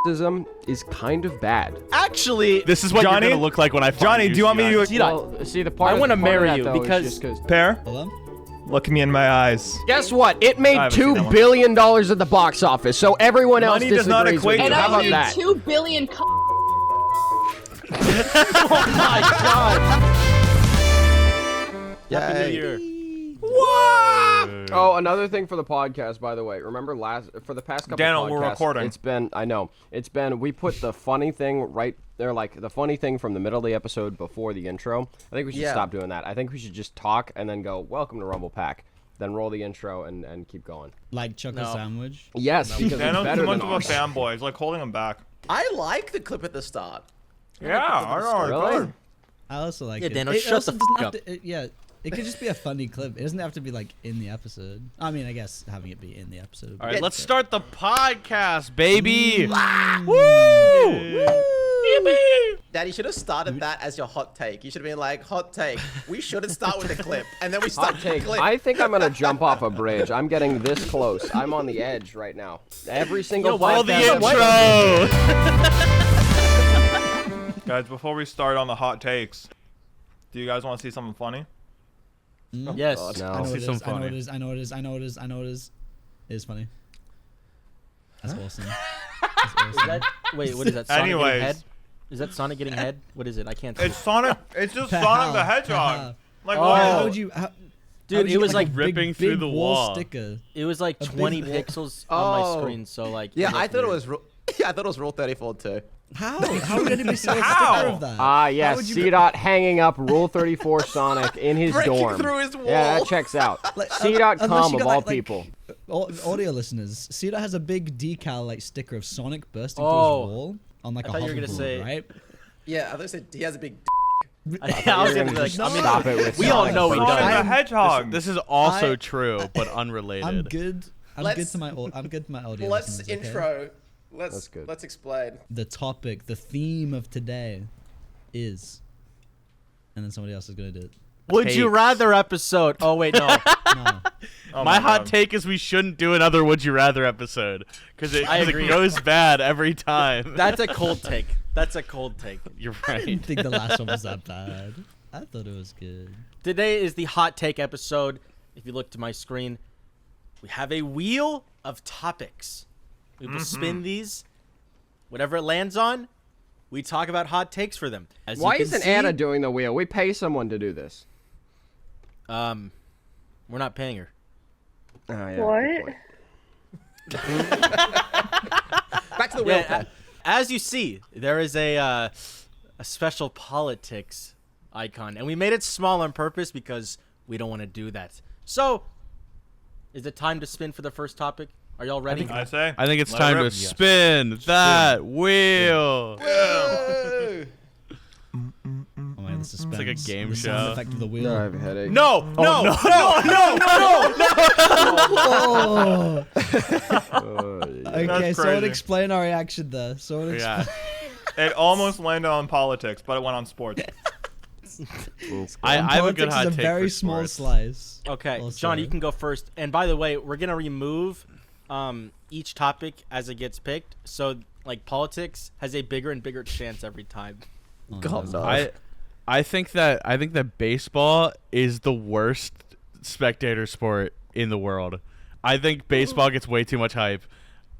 is kind of bad. Actually, This is what Johnny? you're gonna look like when I find Johnny, do you want me to... Well, see, the part I want to marry you though, because- is just 'cause- Pear, Hello? look me in my eyes. guess what? It I made haven't seen that $2 one. billion at the box office, so everyone else Money does not disagrees equate with to you. And How I about need that? 2 billion. Happy New Year. Oh, another thing for the podcast, by the way. Remember for the past couple Daniel, podcasts, we're recording. we put the funny thing right there, like the funny thing from the middle of the episode before the intro. I think we should stop doing that. I think we should just talk and then go, welcome to Rumble Pack, then roll the intro and keep going. Like chocolate No. sandwich? Yes, because it's Daniel's better too much than of a ours. fanboy. He's like holding him back. I like the clip at the start. Yeah, I know. Really? I also like Yeah, it. Daniel, It shut also the doesn't fuck have to- yeah, it could just be a funny clip. It doesn't have to be like in the episode. I mean, I guess having it be in the episode. would All be right, let's good. start the podcast, baby. Daddy, you should have started that as your hot take. You should have been like, hot take. We shouldn't start with the clip. And then we start Hot the take. clip. I think I'm gonna jump off a bridge. I'm getting this close. I'm on the edge right now. Every single Roll the podcast- intro. Guys, before we start on the hot takes, do you guys want to see something funny? Yes. No. I know see it some is. I know funny. it is. I know it is. I know it is. I know it is. It is funny. That's awesome. Is that, wait, what is that? Sonic Anyways. getting head? Is that Sonic getting head? What is it? I can't see. It's Sonic. It's just Sonic the Hedgehog. Like, Oh. what? How would you? How Dude, would it you was get, like a ripping big, through big the wall wall. sticker. It was like A big 20 wall. pixels on my Oh. screen, so like. Yeah, it I looked thought it weird. was. Yeah, I thought it was Rule 34 too. How? How would anybody see a How? sticker of that? Ah, How yes, would you C-Dot hanging up Rule 34 Sonic in his Breaking dorm. through his Yeah, wall. that checks out. Like, unless C.com you of got, all like- people. Audio listeners, Cedar has a big decal like sticker of Sonic bursting Oh. through his wall on like I a thought you were gonna hoverboard, say- right? Yeah, I thought said he has a big. I was You're gonna be gonna like, just I mean, stop it with we all Sonic, know but he don't. Sonic does. the Hedgehog. This is also I- true, but unrelated. I'm good. I'm good Let's- to my. I'm good to my audio. Let's listeners, okay? intro. Let's That's good. let's explain. The topic, the theme of today, is, and then somebody else is gonna do it. Would you Takes. rather episode? Oh wait, no. No. Oh My hot God. take is we shouldn't do another Would You Rather episode because I it agree. goes bad every time. That's a cold take. That's a cold take. You're I right. didn't think the last one was that bad. I thought it was good. Today is the hot take episode. If you look to my screen, we have a wheel of topics. We will spin these. Whatever it lands on, we talk about hot takes for them. As you Why can isn't see, Anna doing the wheel? We pay someone to do this. We're not paying her. Oh, yeah, What? good point. Back to the wheel. Yeah, as you see, there is a special politics icon, and we made it small on purpose because we don't want to do that. So, is it time to spin for the first topic? Are y'all ready? I say. I think it's Let time it to rip. spin that wheel. Whoa. Oh man, the suspense. like a game the sound show. effect of the wheel. I have a headache. No, no, no, no, Oh. Oh, yeah. Okay, That's someone crazy. explain our reaction there. Someone explain. Yeah, It almost landed on politics, but it went on sports. I have a good Politics hot is a take very for small sports. slice. Okay, Oh, John, sorry. you can go first. And by the way, we're gonna remove each topic as it gets picked. So, like, politics has a bigger and bigger chance every time. Oh, God, no. no. I think that baseball is the worst spectator sport in the world. I think baseball gets way too much hype.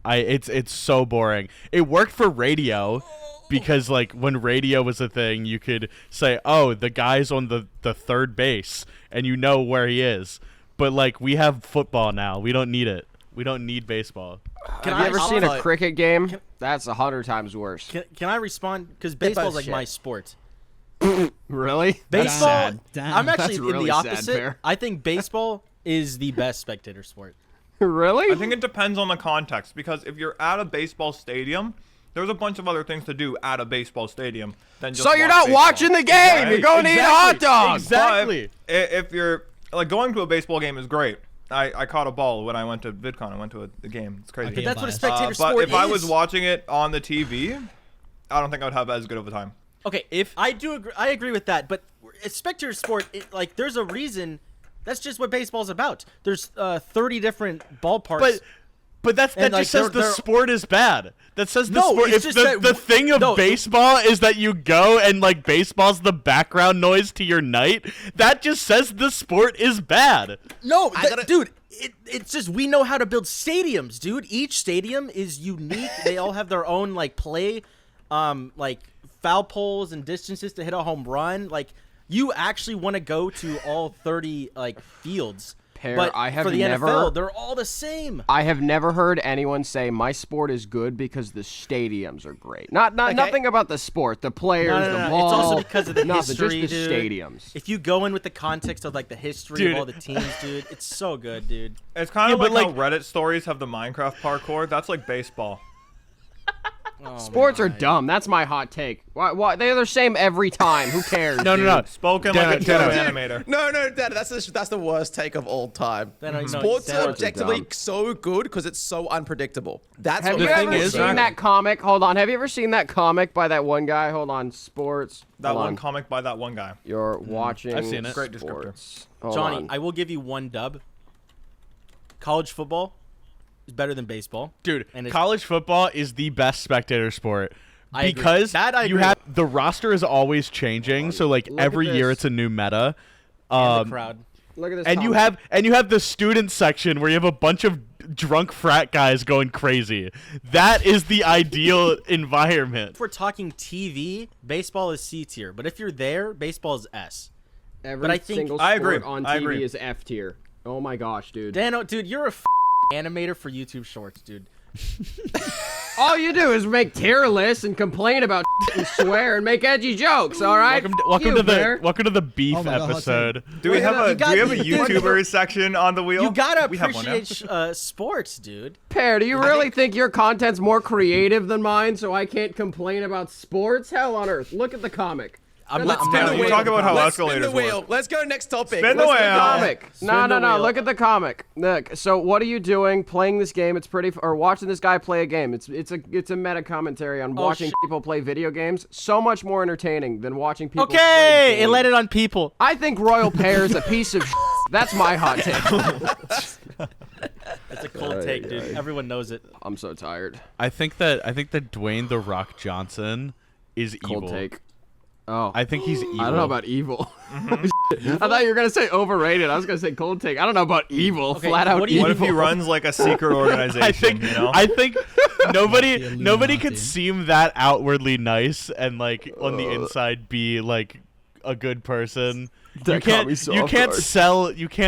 It's so boring. It worked for radio because like when radio was a thing, you could say, "Oh, the guy's on the third base," and you know where he is. But like we have football now. We don't need it. We don't need baseball. Have you ever I'll seen a fight. cricket game? That's 100 times worse. Can I respond? Because baseball's like shit. my sport. Really? Baseball. That's sad. Damn. I'm actually That's in really the sad, opposite. Pear. I think baseball is the best spectator sport. Really? I think it depends on the context because if you're at a baseball stadium, there's a bunch of other things to do at a baseball stadium than just So you're watch not baseball. watching the game. Right? You're going to eat a hot dog. Exactly. But if you're like going to a baseball game is great. I caught a ball when I went to VidCon. I went to a game. It's crazy. Okay, But that's what a biased. spectator But sport if I was is. watching it on the TV, I don't think I would have as good of a time. Okay, if I do agree, I agree with that. But a spectator sport, like, there's a reason. That's just what baseball's about. There's 30 different ballparks. But But that And, just like, says the they're- sport is bad. That says the No, sport. it's If just the, that the thing of no, baseball is that you go and like baseball's the background noise to your night, that just says the sport is bad. No, gotta- dude, it's just we know how to build stadiums, dude. Each stadium is unique. They all have their own like play, like foul poles and distances to hit a home run. Like you actually want to go to all 30 like fields. Pear, But I have for the never- NFL, they're all the same. I have never heard anyone say my sport is good because the stadiums are great. Nothing about the sport, the players, No, no, the no, ball. it's also because of the nothing, history, just the dude. stadiums. If you go in with the context of like the history Dude. of all the teams, dude, it's so good, dude. It's kind of Yeah, but, like, like- how Reddit stories have the Minecraft parkour. That's like baseball. Oh, Sports are my. dumb. That's my hot take. Why they're the same every time? Who cares? No, dude? no. Spoken Dano, like a true Dano. animator. No, Dad, that's the worst take of all time. Then I know Sports Dano- are objectively dumb. so good because it's so unpredictable. That's Have what you The thing ever is- seen that comic? Hold on. Have you ever seen that comic by that one guy? Hold on. Sports. That Hold one on. comic by that one guy. You're watching. I've seen it. Great descriptor. sports. Hold Johnny, on. I will give you one dub. College football is better than baseball. Dude, And it's- college football is the best spectator sport. I agree. Because That I you agree have the roster is always changing, so like Look at every year this. it's a new meta. And the crowd. Look at this. And you have the student section where you have a bunch of drunk frat guys going crazy. That is the ideal environment. If we're talking TV, baseball is C tier, but if you're there, baseball is S. Every but I think- single I sport agree. on I TV agree. is F tier. Oh my gosh, dude. Dano, dude, you're a animator for YouTube Shorts, dude. All you do is make tier lists and complain about and swear and make edgy jokes. All right. Welcome You, to Bear. the beef Oh my God, episode. Do we have you got- a you- YouTuber section on the wheel? You gotta We have one now. appreciate sports, dude. Pear, do you really think your content's more creative than mine, so I can't complain about sports? Hell on earth! Look at the comic. I'm Let's not. spin I'm the not we wheel. talk about how Let's spin the escalators wheel. work. Let's go next topic. Spin the Let's wheel. Comic. No, the wheel. Look at the comic. Look. So what are you doing? Playing this game? It's pretty. Or watching this guy play a game. It's a meta commentary on watching people play video games. So much more entertaining than watching people. play Okay, it games. let it on people. I think Royal Pear is a piece of. That's my hot take. It's a cold take, dude. Everyone knows it. I'm so tired. I think that Dwayne the Rock Johnson is Cold evil. take. Oh. I think he's evil. I don't know about evil. I thought you were gonna say overrated. I was gonna say cold take. I don't know about evil. Okay, Flat out what do you- evil. What if he runs like a secret organization? I think nobody The nobody could Illuminati. seem that outwardly nice and like on the inside be like a good person. That caught me so you off can't guard.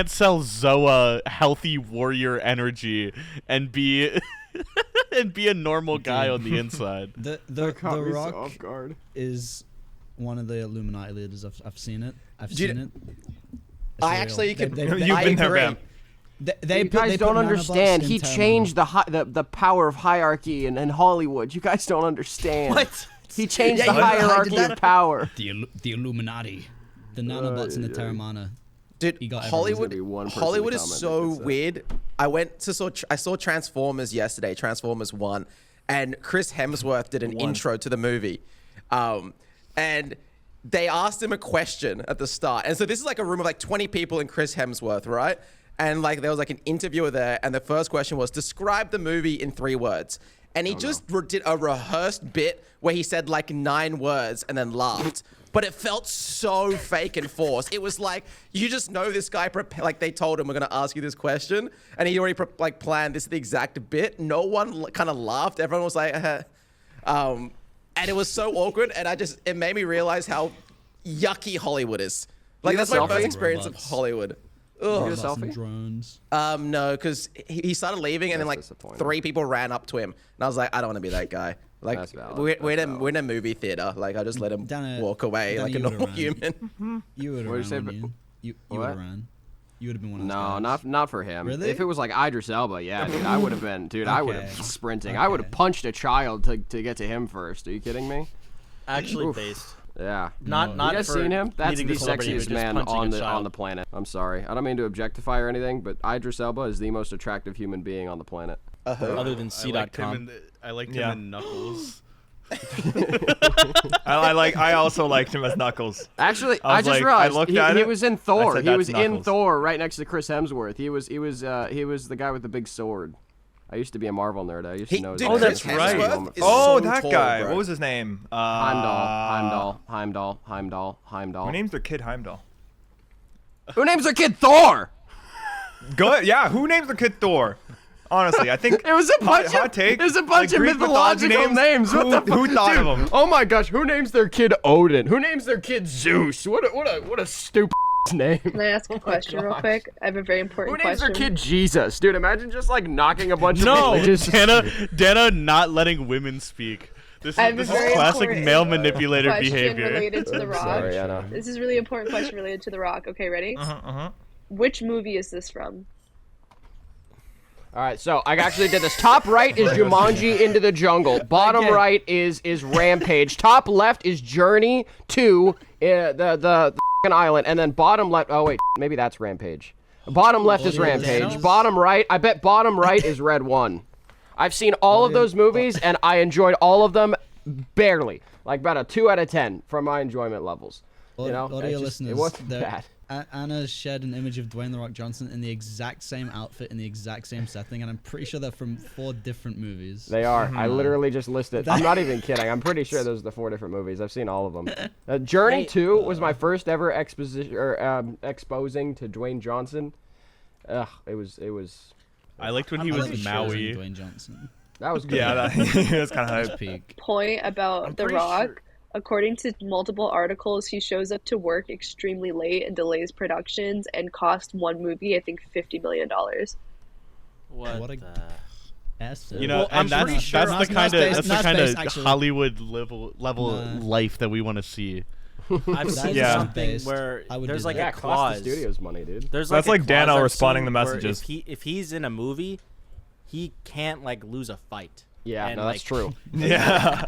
sell Zoa healthy warrior energy and be and be a normal guy on the inside. The Caught me so Rock off guard. is one of the Illuminati leaders. I've seen it. I've Dude, seen it. It's I real. actually They- could. they- You've they- I been there, agree. Bam. They You put- guys they don't put understand. nanobots He in Terramana. changed the power of hierarchy in Hollywood. You guys don't understand. What? He changed Yeah, the you know how I did hierarchy that? of power. the Illuminati, the nanobots in the Terramana. Dude, He got everyone. Hollywood, There's gonna be one person Hollywood to is comment so against that. weird. I saw Transformers yesterday, Transformers 1, and Chris Hemsworth did an intro to the movie. And they asked him a question at the start. And so this is like a room of like 20 people and Chris Hemsworth, right? And like there was like an interviewer there, and the first question was, describe the movie in 3 words. And he did a rehearsed bit where he said like 9 words and then laughed. But it felt so fake and forced. It was like, you just know this guy, like they told him, we're going to ask you this question. And he already like planned this is the exact bit. No one kind of laughed. Everyone was like, and it was so awkward. And it made me realize how yucky Hollywood is. Like You that's get my selfie? first experience of Robots. Hollywood. You Ugh. get a Robots and selfie? drones. No, because he started leaving, and then That's like disappointing. 3 people ran up to him, and I was like, I don't want to be that guy. Like That's valid. we're in a movie theater. Like I just let him Dana- walk away Dana, like a you would've normal ran. human. You would have What'd you run, say, wouldn't you? You What? would have ran. You would have been one of those No, guys. not for him. Really? If it was like Idris Elba, yeah, dude, I would have been. Dude, I would have Okay. sprinting. I would have Okay. punched a child to get to him first. Are you kidding me? Actually, Oof. based. Yeah. Not You not guys for seen him? That's meeting the a celebrity, but sexiest just man punching on a the child. planet. I'm sorry. I don't mean to objectify or anything, but Idris Elba is the most attractive human being on the planet. Other than I C.com. liked him Yeah. in Knuckles. I also liked him as Knuckles. Actually, I I was just like- I realized looked he, at he it, was in I Thor. said, He was "That's in Knuckles." Thor right next to Chris Hemsworth. He was the guy with the big sword. I used to be a Marvel nerd. I used to know. his Dude, Oh, names. that's right. Hemsworth is Oh, so that tall, guy. bro. What was his name? Heimdall. Who names their kid Heimdall? Who names their kid Thor? Good. Yeah. Who names their kid Thor? Honestly, I think It was a bunch. hot take. It was a bunch of Greek mythological mythology names. What the Who fuck? thought Dude, of them? Oh my gosh! Who names their kid Odin? Who names their kid Zeus? What a stupid name. Can I ask a question real gosh. quick? I have a very Who important names their question. kid Jesus? Dude, imagine just like knocking a bunch of No, religious. Dana not letting women speak. This I have a is very classic important male manipulator question behavior. related to The Rock. Sorry, I know. This is a really important question related to The Rock. Okay, ready? Which movie is this from? All right, so I actually did this. Top right is Jumanji Into the Jungle. Bottom Again. right is Rampage. Top left is Journey to the f***ing island, and then bottom left. Oh wait, maybe that's Rampage. Bottom left is Audio Rampage. listeners? Bottom right, I bet bottom right is Red One. I've seen all of those movies, and I enjoyed all of them barely, like about a 2 out of 10 from my enjoyment levels. You know, audio it listeners, wasn't there- bad. Anna shared an image of Dwayne The Rock Johnson in the exact same outfit in the exact same setting, and I'm pretty sure they're from 4 different movies. They are. I literally just listed. I'm not even kidding. I'm pretty sure those are the 4 different movies. I've seen all of them. Journey 2 was my first ever exposition or exposing to Dwayne Johnson. Ugh, it was. I liked when he I was like Maui. Dwayne Johnson. That was good. Yeah, that's kind His of hype. peak. Point about The pretty Rock. sure- According to multiple articles, he shows up to work extremely late and delays productions and cost one movie, I think, $50 million. What a- the- Yes, You know, Well, I'm and that's pretty sure- that's Not- the not kind of based- that's the not kind based, of actually. Hollywood level Nah. life that we want to see. I've seen Yeah. something Based, where I would there's do like that. Yeah, a it cost clause. the studios money, dude. There's That's a like clause Dano I've responding seen to where messages. If he's in a movie, he can't like lose a fight. Yeah, And, no, that's like, true. Yeah.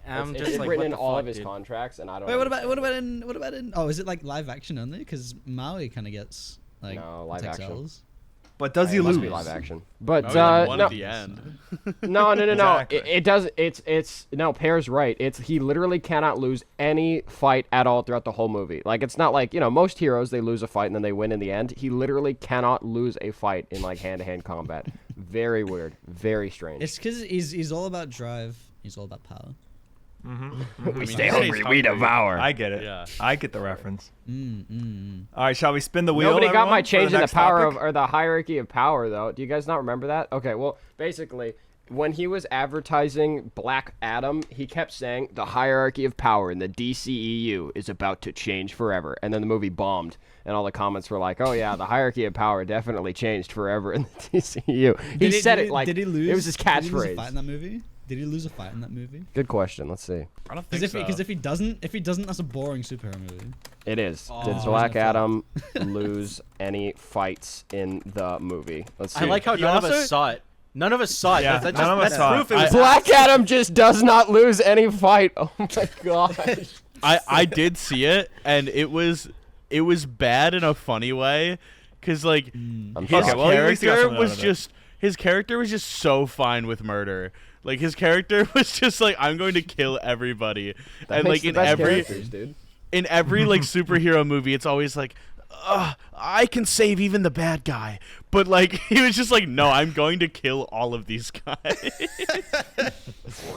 I'm It's just like, written what in the all fuck, of his dude? contracts, and I don't. Wait, what about understand. in? Oh, is it like live action only? Because Maui kind of gets like No, live takes action. L's. But does he It must lose? be live action. But Maui like won no, at the end. no. Exactly. It does. It's no. Pear's right. He literally cannot lose any fight at all throughout the whole movie. Like it's not like most heroes they lose a fight and then they win in the end. He literally cannot lose a fight in like hand-to-hand combat. Very weird. Very strange. It's because he's all about drive. He's all about power. we stay hungry, we devour. I get it. Yeah. I get the reference. Mm. All right, shall we spin the wheel? Nobody got my everyone, for change in the next power topic? of or the hierarchy of power though. Do you guys not remember that? Okay, well, basically, when he was advertising Black Adam, he kept saying the hierarchy of power in the DCEU is about to change forever. And then the movie bombed, and all the comments were like, "Oh yeah, the hierarchy of power definitely changed forever in the DCEU." He said it like Did he lose? it was his Did he lose a fight catchphrase. in that movie? Did he lose a fight in that movie? Good question. Let's see. I don't think Because if he doesn't, that's a boring superhero movie. It is. Oh, Did he's Black gonna Adam lose any fights in the movie? Let's see. I like how He none of also- us saw it. None of us saw it. Yeah, That's none of us that's saw proof it. it was Black Adam just does not lose any fight. Oh my gosh. I did see it, and it was bad in a funny way, because like his Okay, well, at least he got character something out was of it. just so fine with murder. Like his character was just like, I'm going to kill everybody, and Makes like the in best every characters, dude. like superhero movie, it's always like, I can save even the bad guy, but like he was just like, no, I'm going to kill all of these guys.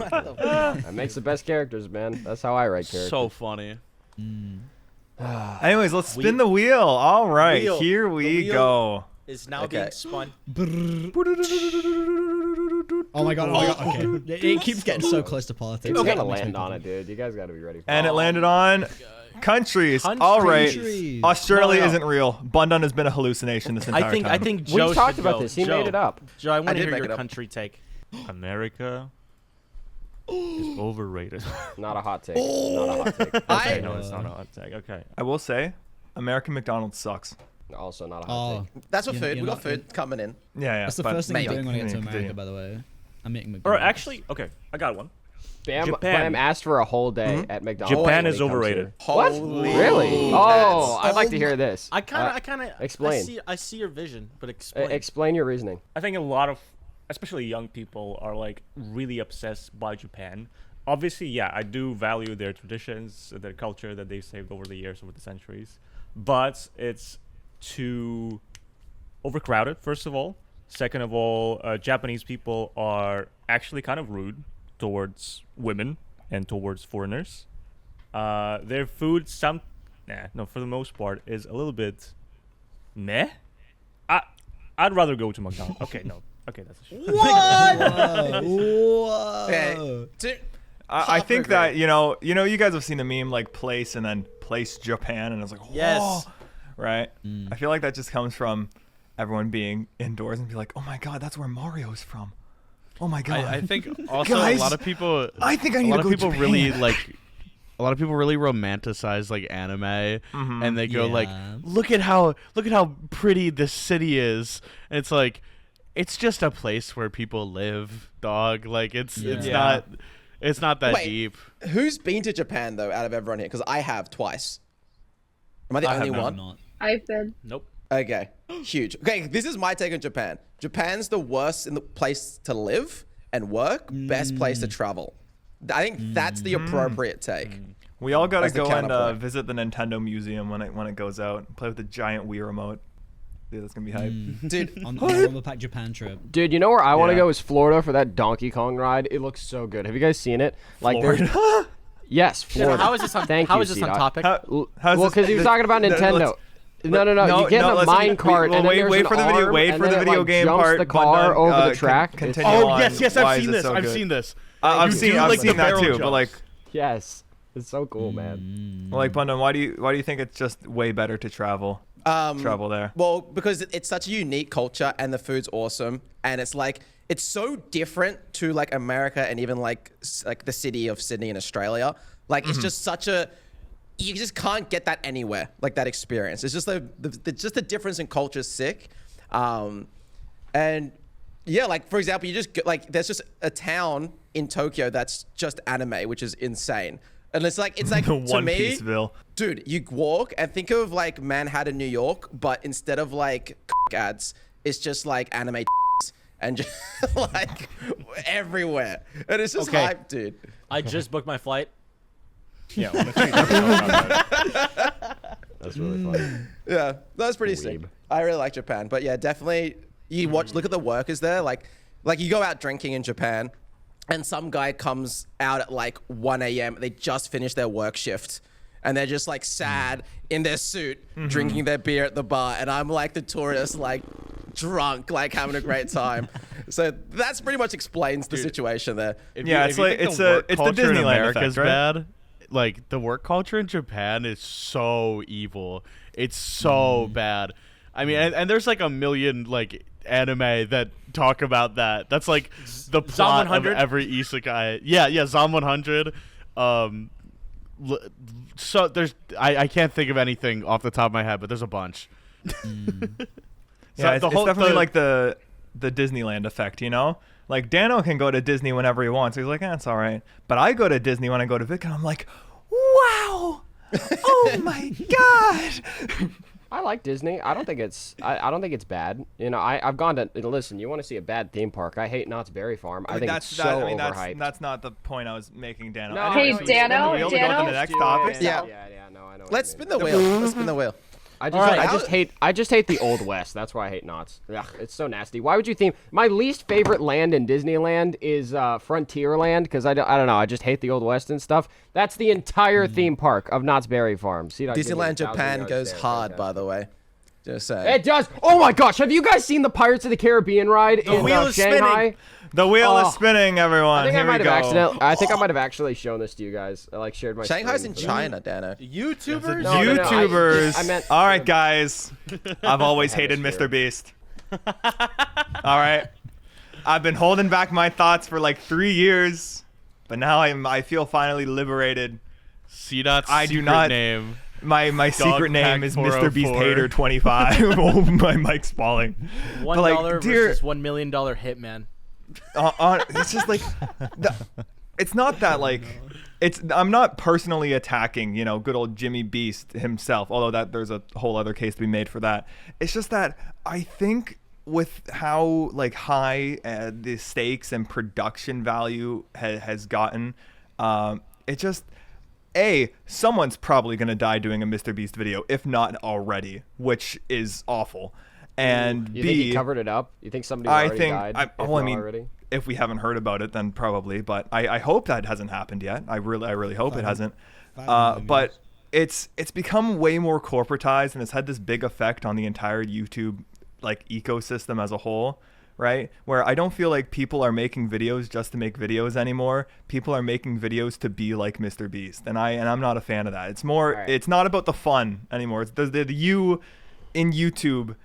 That makes the best characters, man. That's how I write characters. So funny. Anyways, let's spin the wheel. All right, Wheel. here The we wheel. go. is now Okay. being spun. Oh my god! Okay, it keeps getting so close to politics. It's It gonna makes me land on think. it, dude. You guys gotta be ready for And it. it landed on countries. All right. Countries. Australia No. isn't real. Bundun has been a hallucination this entire time. I think We Joe talked should about go. this. He Joe, made it up. Joe, I want to did hear make your it up. country take. America is overrated. Not a hot take. Not a hot take. Okay, no, it's not a hot take. Okay. I will say, American McDonald's sucks. Also not a hot Oh, take. That's what You- food. you're We got not- food coming in. Yeah, yeah. that's the but first thing maybe. I'm doing when I get to Continue, America. By the way, I'm making Or McDonald's. actually, okay, I got one. Bam, Japan. Bam asked for a whole day at McDonald's. Japan when is he comes overrated. here. What? Holy Really? Oh, I'd like to hear this. I kind of explain. I see your vision, but explain. Explain your reasoning. I think a lot of, especially young people, are like really obsessed by Japan. Obviously, yeah, I do value their traditions, their culture that they've saved over the years, over the centuries. But it's too overcrowded, first of all. Second of all, Japanese people are actually kind of rude towards women and towards foreigners. Their food, for the most part, is a little bit meh. I'd rather go to McDonald's. Okay, no. Okay, that's a shit. Whoa! Okay, I think that you guys have seen the meme like place and then place Japan, and it's like, whoa, Yes. right? I feel like that just comes from everyone being indoors and be like, oh my god, that's where Mario's from. Oh my god. I think also Guys, a lot of people. I think I need a lot to of go people Japan. really like. A lot of people really romanticize like anime, and they go like, Yeah. look at how pretty this city is. And it's like, it's just a place where people live, dog. Like it's Yeah. not that Wait. deep. Who's been to Japan though, out of everyone here? Because I have twice. Am I the only have one? Not. I've been. Nope. Okay, huge. Okay, this is my take on Japan. Japan's the worst in the place to live and work, best place to travel. I think that's the appropriate take. We all gotta That's the go and counterpoint. visit the Nintendo Museum when it goes out. Play with the giant Wii remote. Dude, that's gonna be hype. Dude, On the Rumble Pack Japan trip. Dude, you know where I want to Yeah. go is Florida for that Donkey Kong ride. It looks so good. Have you guys seen it? Like, there's yes, Florida. How is this on? Thank how you, is this on C-Dot. topic? Well, How's this- because he was talking about no, Nintendo. let's- No. You get in a listen, mine cart, and then wait, there's wait an for the video. arm, Wait and for then the it, video like, game jumps part. the car Bundon, over the track. Continue Oh on. yes, Why I've is seen it this. so I've good? seen this. I've You seen do, like, the that barrel too. But like, jumps. Yes, it's so cool, man. like Bundon, why do you think it's just way better to travel there? Well, because it's such a unique culture and the food's awesome, and it's like it's so different to like America and even like the city of Sydney in Australia. Like it's just such a you just can't get that anywhere. Like that experience. It's just the difference in culture is sick, and yeah, like for example, you just like there's just a town in Tokyo that's just anime, which is insane. And it's like The to One me, Pieceville. dude, you walk and think of like Manhattan, New York, but instead of like ads, it's just like anime and just like everywhere. And it's just Okay. hype, dude. I just booked my flight. Yeah, let's talk about that. That's really funny. Yeah, that's pretty sick. Weeb. I really like Japan, but yeah, definitely you look at the workers there. Like you go out drinking in Japan, and some guy comes out at like 1 a.m. They just finished their work shift, and they're just like sad in their suit, drinking their beer at the bar, and I'm like the tourist, like drunk, like having a great time. So that's pretty much explains the situation there. Yeah, it's like- think it's the work the culture in Disneyland America effect, is right? bad. Like the work culture in Japan is so evil. It's so bad. I mean, and there's like a million like anime that talk about that. That's like the plot of 100? every isekai. Yeah, Zom 100. So there's I can't think of anything off the top of my head, but there's a bunch. Yeah, the it's whole- definitely the- like the Disneyland effect, you know? Like Dano can go to Disney whenever he wants. He's like, it's all right. But I go to Disney when I go to Vic, and I'm like, wow, oh my god. I like Disney. I don't think it's bad. You know, I've gone to listen. You want to see a bad theme park? I hate Knott's Berry Farm. I think it's so overhyped. That's not the point I was making, Dano. No, Hey, I know you Dano, mean. We'll go to Dano? the next Do topic. it. Yeah. Yeah. No, I know. what Let's you spin mean. the wheel. Let's spin the wheel. I Alright. just hate the Old West. That's why I hate Knott's. Ugh, it's so nasty. Why would you theme? My least favorite land in Disneyland is Frontierland because I don't know. I just hate the Old West and stuff. That's the entire theme park of Knott's Berry Farm. See, Disneyland Japan goes hard, by the way. Just saying. It does. Oh my gosh! Have you guys seen the Pirates of the Caribbean ride in wheel is Shanghai? spinning. The wheel Oh. is spinning, everyone. I think Here we go. I think I might have actually shown this to you guys. I like shared my. Shanghai's screen in for that. China, Dano. YouTubers. No, no, no, YouTubers. I meant- all right, guys. I've always hated Hemisphere. Mr. Beast. All right. I've been holding back my thoughts for like 3 years, but now I feel finally liberated. C-Dot's I do secret not- name. My secret name Pack is Mr. Beast 404. Hater 25. Oh, my mic's falling. $1 But, like, dear- versus $1 million hitman. It's just like it's not that like I'm not personally attacking good old Jimmy Beast himself, although that there's a whole other case to be made for that. It's just that I think with how like high the stakes and production value has gotten, it just someone's probably gonna die doing a Mr. Beast video, if not already, which is awful. and You B, think he covered it up? You think somebody I already think died? I, if well, I not mean, already? if we haven't heard about it, then probably. But I hope that hasn't happened yet. I really hope it hasn't. But it's become way more corporatized, and it's had this big effect on the entire YouTube like ecosystem as a whole, right? Where I don't feel like people are making videos just to make videos anymore. People are making videos to be like Mr. Beast, and I'm not a fan of that. It's more, it's not about the fun anymore. It's the you in YouTube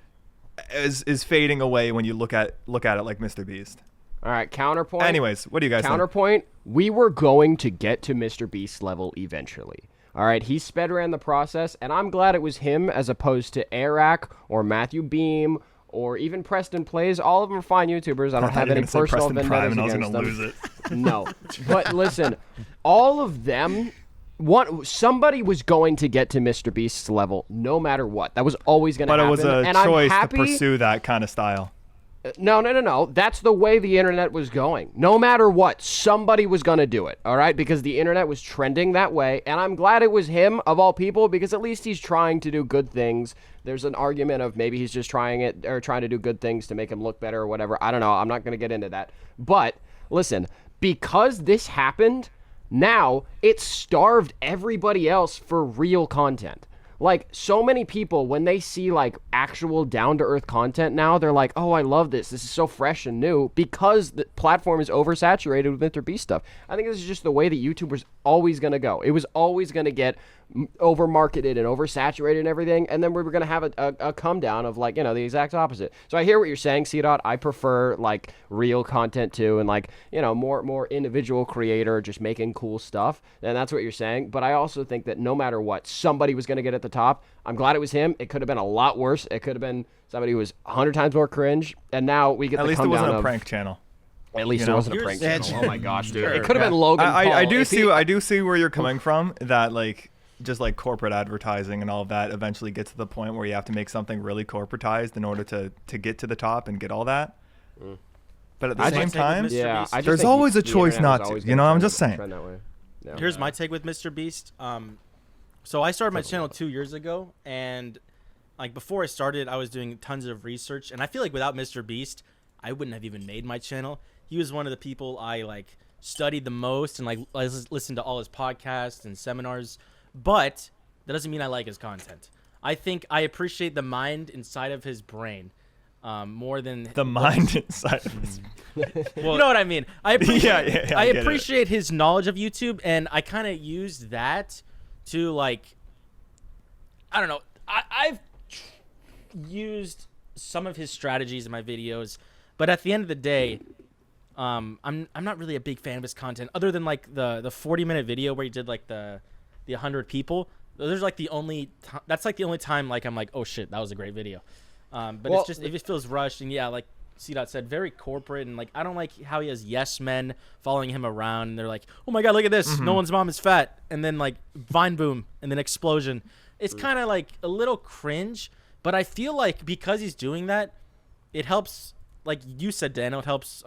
is fading away when you look at it like Mr. Beast. All right, counterpoint. Anyways, what do you guys think? Counterpoint, we were going to get to Mr. Beast level eventually. All right, he sped ran the process, and I'm glad it was him as opposed to Eric or Matthew Beam or even Preston Plays. All of them are fine YouTubers. I don't have any personal vendettas against them. Lose it. No, but listen, all of them, somebody was going to get to Mr. Beast's level no matter what. That was always going to happen. But it was a and choice I'm to happy, pursue that kind of style. No. That's the way the internet was going. No matter what, somebody was going to do it, all right? Because the internet was trending that way, and I'm glad it was him, of all people, because at least he's trying to do good things. There's an argument of maybe he's just trying to do good things to make him look better or whatever. I don't know. I'm not going to get into that. But, listen, because this happened, now it starved everybody else for real content. Like, so many people, when they see, like, actual down-to-earth content now, they're like, oh, I love this. This is so fresh and new, because the platform is oversaturated with Mr. Beast stuff. I think this is just the way that YouTube was always going to go. It was always going to get over-marketed and oversaturated and everything, and then we were going to have a come-down of, like, the exact opposite. So I hear what you're saying, C-Dot. I prefer, like, real content, too, and, like, more individual creator just making cool stuff, and that's what you're saying. But I also think that no matter what, somebody was going to get at the top. I'm glad it was him. It could have been a lot worse. It could have been somebody who was 100 times more cringe, and now we get At the least it come-down wasn't a of, prank channel. At least it wasn't a prank channel. Oh, my gosh, dude. It could have been Logan Paul. I do see where you're coming from, that, like, just like corporate advertising and all of that eventually gets to the point where you have to make something really corporatized in order to get to the top and get all that. But at the same time, there's always a choice not to. I'm just saying. Here's my take with Mr. Beast. So I started my channel 2 years ago, and like before I started, I was doing tons of research, and I feel like without Mr. Beast, I wouldn't have even made my channel. He was one of the people I like studied the most, and like I listened to all his podcasts and seminars. But that doesn't mean I like his content. I think I appreciate the mind inside of his brain more than the mind inside of his brain. Well, you know what I mean. I appreciate, I get appreciate his knowledge of YouTube, and I kind of used that to, like, I don't know. I've used some of his strategies in my videos, but at the end of the day, I'm not really a big fan of his content, other than like the 40-minute video where he did like the 100 people. There's like that's like the only time like I'm like, oh shit, that was a great video. But it's just, it just feels rushed, and like C-Dot said, very corporate, and like I don't like how he has yes men following him around, and they're like, oh my god, look at this, no one's mom is fat, and then like Vine boom, and then explosion. It's kind of like a little cringe, but I feel like because he's doing that, it helps. Like you said, Dano, it helps.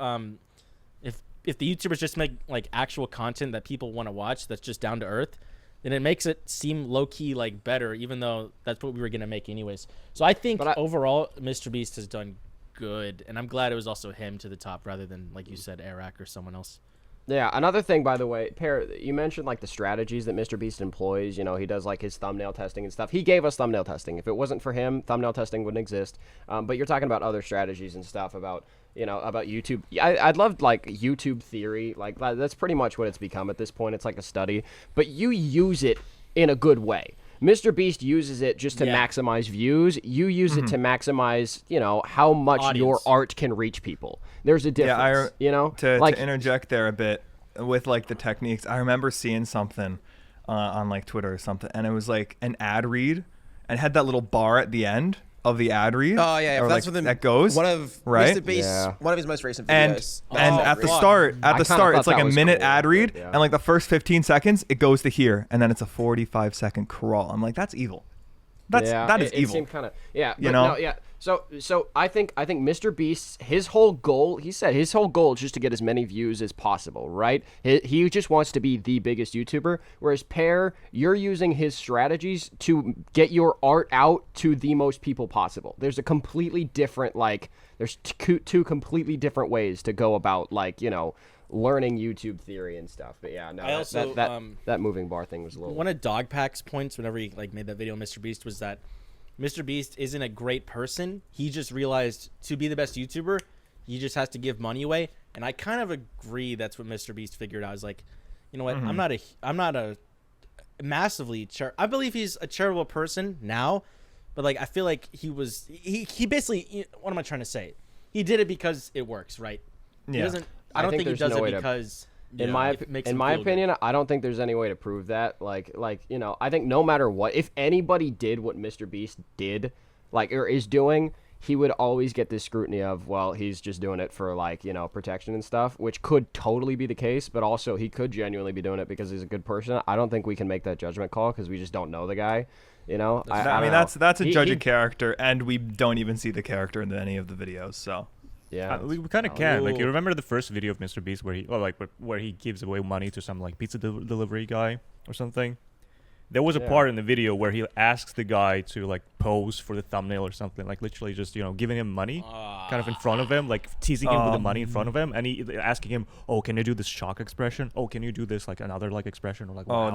If the YouTubers just make like actual content that people want to watch, that's just down to earth, then it makes it seem low-key like better, even though that's what we were going to make anyways. So I think overall, Mr. Beast has done good, and I'm glad it was also him to the top rather than, like you said, Eric or someone else. Yeah, another thing, by the way, you mentioned like the strategies that Mr. Beast employs. He does like his thumbnail testing and stuff. He gave us thumbnail testing. If it wasn't for him, thumbnail testing wouldn't exist. But you're talking about other strategies and stuff about YouTube. I'd love like YouTube theory. Like that's pretty much what it's become at this point. It's like a study, but you use it in a good way. Mr. Beast uses it just to maximize views. You use it to maximize, how much your art can reach people. There's a difference, To interject there a bit with like the techniques, I remember seeing something on like Twitter or something, and it was like an ad read, and it had that little bar at the end of the ad read. Oh yeah, that's like, that goes. One of Mr. Beast's, one of his most recent videos. And at the start, it's like a minute ad read, and like the first 15 seconds, it goes to here, and then it's a 45-second crawl. I'm like, that's evil. that is it evil. seemed kind of yeah, You but know? no, yeah. So I think Mr. Beast, his whole goal, he said his whole goal is just to get as many views as possible, right? He just wants to be the biggest YouTuber. Whereas Pear, you're using his strategies to get your art out to the most people possible. There's a completely different there's two completely different ways to go about learning YouTube theory and stuff. But yeah, no, I also, that moving bar thing was a little. One of Dogpack's points whenever he made that video on Mr. Beast was that Mr. Beast isn't a great person. He just realized to be the best YouTuber, he just has to give money away. And I kind of agree that's what Mr. Beast figured out. Is like, you know what? I'm not a massively I believe he's a charitable person now, but I feel like he basically, what am I trying to say? He did it because it works, right? Yeah. He doesn't. I don't think he does it because. In my opinion, I don't think there's any way to prove that. I think no matter what, if anybody did what Mr. Beast did, or is doing, he would always get this scrutiny of, well, he's just doing it for protection and stuff, which could totally be the case, but also he could genuinely be doing it because he's a good person. I don't think we can make that judgment call because we just don't know the guy. I mean, that's a judge of character, and we don't even see the character in any of the videos, so. Yeah, we kind of can. You remember the first video of Mr. Beast where he gives away money to some pizza delivery guy or something? There was a part in the video where he asks the guy to pose for the thumbnail or something, literally just giving him money, kind of in front of him, teasing him with the money in front of him, and he asking him, "Oh, can you do this shock expression? Oh, can you do this another expression?" Or wow. Oh,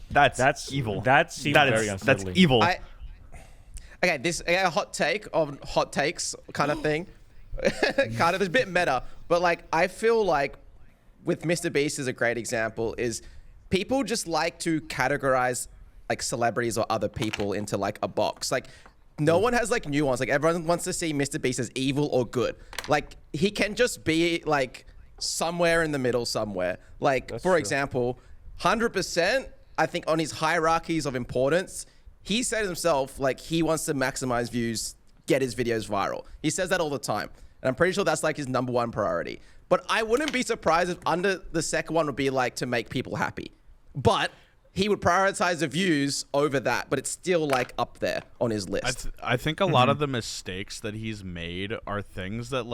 that's evil. That seems very unsettling. That's evil. Okay, this a hot take on hot takes kind of thing. Kind of, it's a bit meta, but I feel like with Mr. Beast is a great example is people just like to categorize celebrities or other people into a box. No one has nuance. Everyone wants to see Mr. Beast as evil or good. He can just be somewhere in the middle somewhere. For example, 100%, I think on his hierarchies of importance, he said himself he wants to maximize views, get his videos viral. He says that all the time. And I'm pretty sure that's his number one priority. But I wouldn't be surprised if under the second one would be to make people happy. But he would prioritize the views over that. But it's still up there on his list. I think a lot of the mistakes that he's made are things that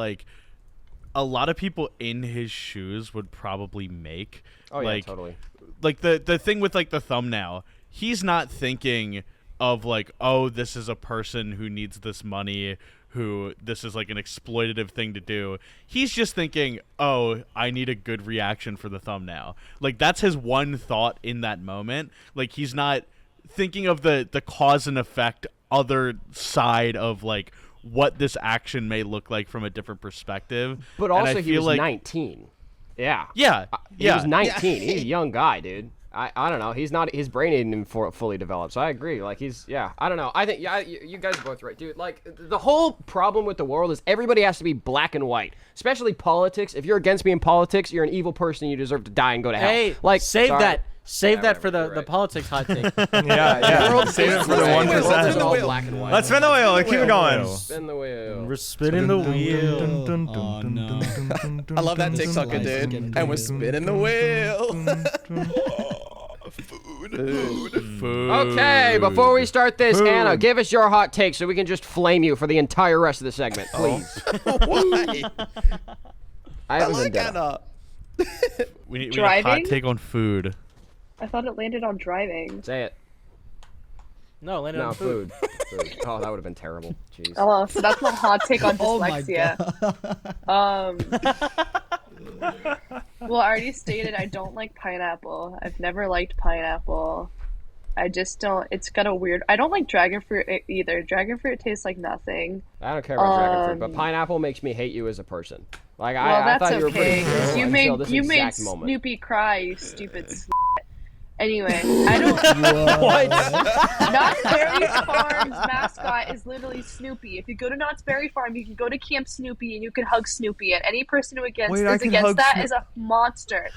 a lot of people in his shoes would probably make. Oh yeah, totally. The thing with the thumbnail, he's not thinking of oh, this is a person who needs this money, who this is an exploitative thing to do. He's just thinking, oh, I need a good reaction for the thumbnail. That's his one thought in that moment. He's not thinking of the cause and effect other side of what this action may look like from a different perspective. But also he was 19. Yeah. Yeah. He was 19. He's a young guy, dude. I don't know. He's not. His brain isn't even fully developed. So I agree. I don't know. I think you guys are both right, dude. The whole problem with the world is everybody has to be black and white, especially politics. If you're against me in politics, you're an evil person. You deserve to die and go to hell. Hey, save that. Save that for the politics hot take. Yeah. Save it for the 1%. Let's spin the wheel. Keep it going. Spin the wheel. We're spinning the wheel. Oh, no. I love that TikToker, dude. And we're spinning the wheel. Food. Okay, before we start this, Anna, give us your hot take so we can just flame you for the entire rest of the segment, please. Why? I have a vendetta. Anna. We need a Driving? hot take on food. I thought it landed on driving. Say it. No, landed No, on food. food. Oh, that would have been terrible. Jeez. Oh, so that's my hot take on Oh my dyslexia. Well, I already stated I don't like pineapple. I've never liked pineapple. I just don't. It's got a weird. I don't like dragon fruit either. Dragon fruit tastes like nothing. I don't care about dragon fruit, but pineapple makes me hate you as a person. Well, I that's thought you were okay. pretty cool You until made this you made exact moment. Snoopy cry, you stupid. Anyway, I don't. Knott's Berry Farm's mascot is literally Snoopy. If you go to Knott's Berry Farm, you can go to Camp Snoopy and you can hug Snoopy. And any person who is against that is a monster.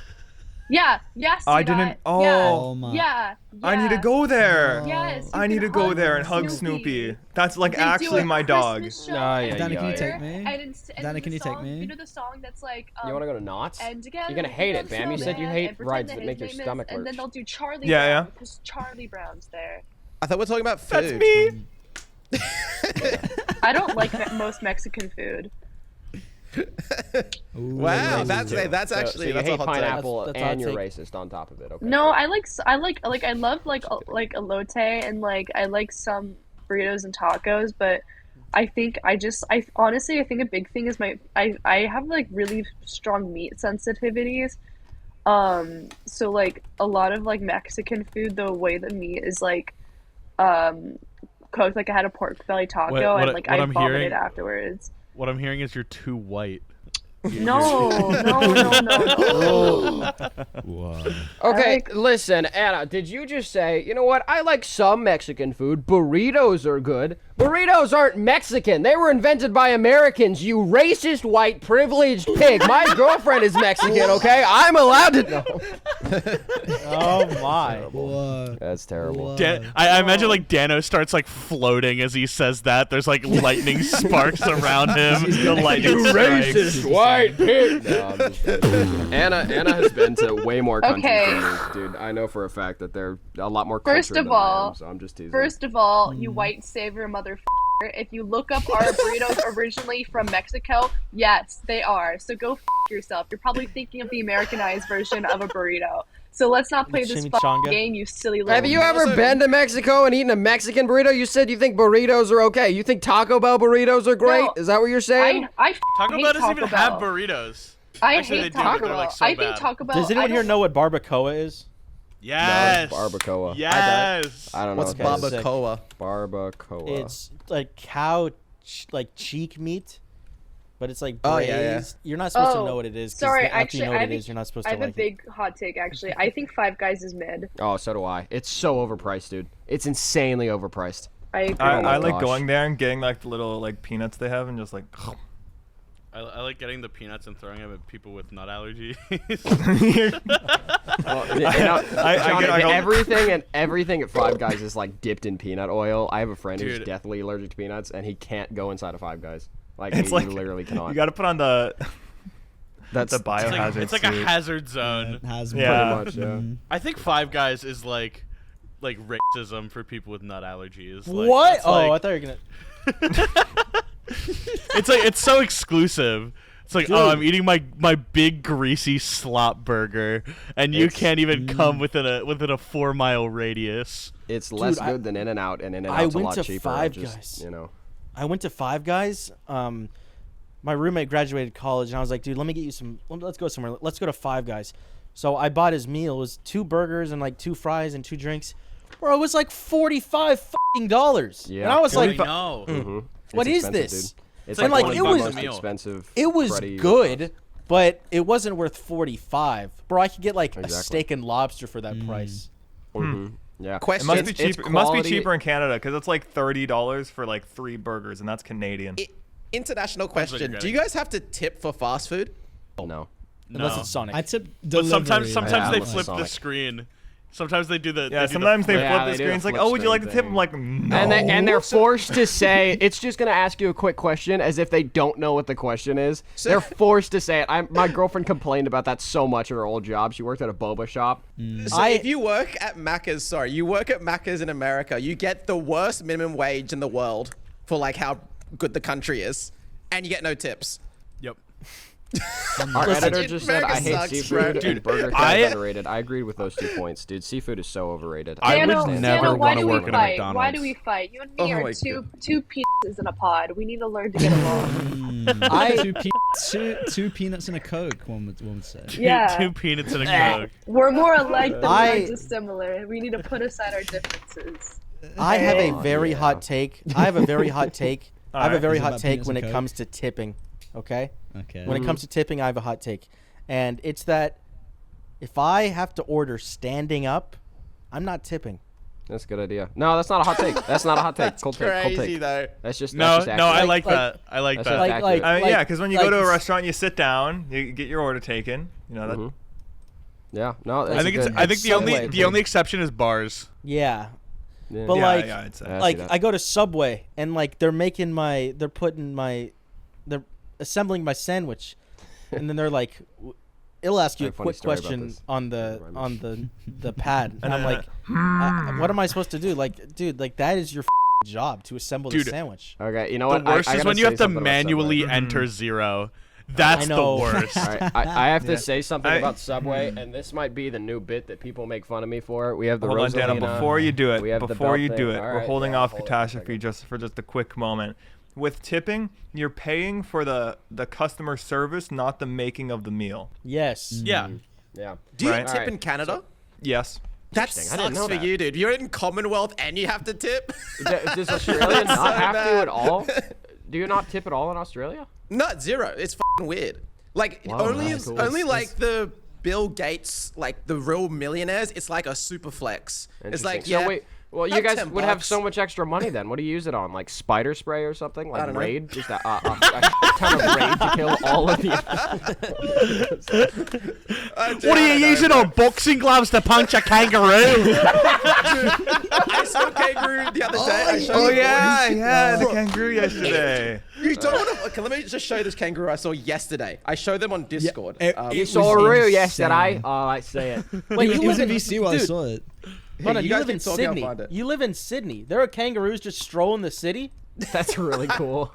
Yeah. Yes. I didn't. Oh. Oh my. Yeah. I need to go there. Yes. I need to go there and hug Snoopy. That's They do actually a my dog. Christmas show Nah, every yeah, Danny, can you year, take me? and Danny, the can you take song- me? You know the song that's like. You want to go to Knott's? And together You're gonna we hate build it, Bam. You said you snowman hate and pretend rides that that his make your name is- stomach And then lurch. they'll do Charlie Yeah, Brown yeah. because Charlie Brown's there. I thought we were talking about food. That's me. I don't like most Mexican food. Wow, that's actually so you that's hate a hot take. pineapple That's and you're hot take. racist on top of it. Okay. No, I love like elote and like I like some burritos and tacos, but I honestly think a big thing is I have like really strong meat sensitivities. So like a lot of like Mexican food, the way the meat is like cooked, like I had a pork belly taco and like I vomited afterwards. What I'm hearing is you're too white. No. Wow. Okay, listen, Anna, did you just say, you know what? I like some Mexican food. Burritos are good. Burritos aren't Mexican. They were invented by Americans, you racist, white, privileged pig. My girlfriend is Mexican, okay? I'm allowed to know. Oh my. Whoa. That's terrible. I imagine like Dano starts like floating as he says that. There's like lightning sparks around him. The lightning strikes. white pig. No, I'm just kidding. Anna has been to way more countries Okay. than me, dude. I know for a fact that they're a lot more First cultured of than I all- am, so I'm just teasing. First of all, you white savior motherfucker, if you look up our burritos originally from Mexico, yes, they are. So go yourself. You're probably thinking of the Americanized version of a burrito. So let's not play this Chimichanga? game, you silly little. Have you ever Also- been to Mexico and eaten a Mexican burrito? You said you think burritos are okay. You think Taco Bell burritos are great? No, Is that what you're saying? I Taco hate Bell doesn't Taco even Bell. have burritos. I Actually, they hate do, but Taco they're, Bell. like, so I think bad. Taco Bell. Does anyone here know what barbacoa is? Yes. Barbacoa. Yes. I don't know. What's what that is. sick. barbacoa? Barbacoa. It's like cow, like cheek meat, but it's like Oh, braised. yeah, yeah. You're not supposed to Oh, know what it is. 'cause sorry, after actually, you know I what have it a- is, you're not supposed I to have a like it. big hot take, actually. I think Five Guys is mid. Oh, so do I. It's so overpriced, dude. It's insanely overpriced. I agree. Oh my I like gosh. going there and getting like the little like peanuts they have and just like. I like getting the peanuts and throwing them at people with nut allergies. Everything at Five Guys is like dipped in peanut oil. I have a friend who's Dude. deathly allergic to peanuts, and he can't go inside of Five Guys. Like It's he like literally cannot. You got to put on the That's the biohazard it's like a suit. hazard zone. It has Yeah. pretty much. Yeah. I think Five Guys is like racism for people with nut allergies. Like, What? that's, Oh, like- I thought you were gonna. it's so exclusive. It's like, oh, I'm eating my big greasy slop burger, and you can't even come within a 4-mile radius. It's less Dude, good than In-N-Out, and I In-N-Out's a went lot to cheaper. Five just, Guys. You know. I went to Five Guys. My roommate graduated college, and I was like, dude, let me get you some. Let's go somewhere. Let's go to Five Guys. So I bought his meal. It was 2 burgers and like 2 fries and 2 drinks. Bro, it was like $45 dollars. Yeah. And I was like, no. Mm-hmm. What It's is expensive, this? dude. It's And, like, like, one it of the was- most meal. expensive. it was Freddy good, but it wasn't worth $45. Bro, I could get like a Exactly. steak and lobster for that price. Mhm. Yeah. It Question: must be It's cheaper. It must be quality- cheaper in Canada because it's like $30 for like 3 burgers, and that's Canadian. International what question: you're do you guys have to tip for fast food? No. Unless No. it's Sonic. I tip But delivery. sometimes Yeah, they I'm flip the Sonic. screen. Sometimes they do the. Yeah, they do sometimes they Yeah, flip they the do screen. the It's like, flip oh, would you like to screen tip? I'm thing. like, no. And they're forced to say it's just gonna ask you a quick question as if they don't know what the question is. They're forced to say it. My girlfriend complained about that so much at her old job. She worked at a boba shop. So if you work at Macca's, you work at Macca's in America, you get the worst minimum wage in the world for like how good the country is, and you get no tips. Yep. Our Listen, editor just said, America "I hate sucks, seafood bro." and Burger King I- is overrated." I agreed with those 2 points, dude. Seafood is so overrated. I would Dano, never Dano, why wanna do we work at a fight? Why McDonald's. do we fight? You and me Oh are my two penises in a pod. We need to learn to get along. Two peanuts and a Coke, one would say. Yeah. 2 peanuts and a Coke. We're more alike than we I- are dissimilar. We need to put aside our differences. I have a Oh, very yeah. hot take. I have a very hot take. I have a Alright. very Is it hot about take peanuts when and it Coke? comes to tipping. Okay? Okay. When it comes to tipping, I have a hot take. And it's that if I have to order standing up, I'm not tipping. That's a good idea. No, that's not a hot take. That's not a hot take. Cold take. Cold take. though. That's just No, that's just no, I accurate. like Like- that. I like That's that. just accurate. I mean, Like- yeah, because when you like- go to a restaurant, you sit down, you get your order taken. You know that. Mhm. Yeah, no, that's I think a it's. good, I think the only Subway. the only exception is bars. Yeah. yeah. But yeah, like, yeah, I'd say. Yeah. I see like that. I go to Subway and like they're assembling my sandwich, and then they're like, it'll ask you I a have a funny quick story about question this. on Never mind. the pad, and I'm like, what am I supposed to do? Like, dude, like that is your job to assemble the Dude, sandwich. Okay, you know The what? worst I is gotta when you say have to something about manually Subway. enter 0. That's I the know. worst. All right, I have to say something I- about Subway, and this might be the new bit that people make fun of me for. We have the Hold on, Dana. Rosalina. Before you do we have it, the before belt you do thing. it, All we're right, holding yeah, off hold it a catastrophe second. just for a quick moment. With tipping, you're paying for the customer service, not the making of the meal. Yes. Yeah. Yeah. Do you Right. tip Alright, in Canada? Yes. That Interesting. I didn't sucks know for that. you, dude. You're in Commonwealth and you have to tip. Does Australia not so have to bad. at all? Do you not tip at all in Australia? Not 0. It's fucking weird. Like Wow, only that's cool. only like the Bill Gates, like the real millionaires, it's like a super flex. It's like, Interesting. yeah. So wait, well, you have guys 10 would have bucks. so much extra money then. What do you use it on? Like spider spray or something? Like don't know. Raid? Just a ton of Raid to kill all of the. What are you using on boxing gloves to punch a kangaroo? I saw a kangaroo the other day. I showed Oh you boys. yeah, the kangaroo yesterday. You don't want to. Okay, let me just show you this kangaroo I saw yesterday. I showed them on Discord. You It saw was a roo insane. yesterday? Oh, I see it. Wait, It you was live in in VC while I dude, saw it. hold on, you you guys live in keep talking, I'll Sydney. find it. You live in Sydney. There are kangaroos just strolling the city. That's really cool.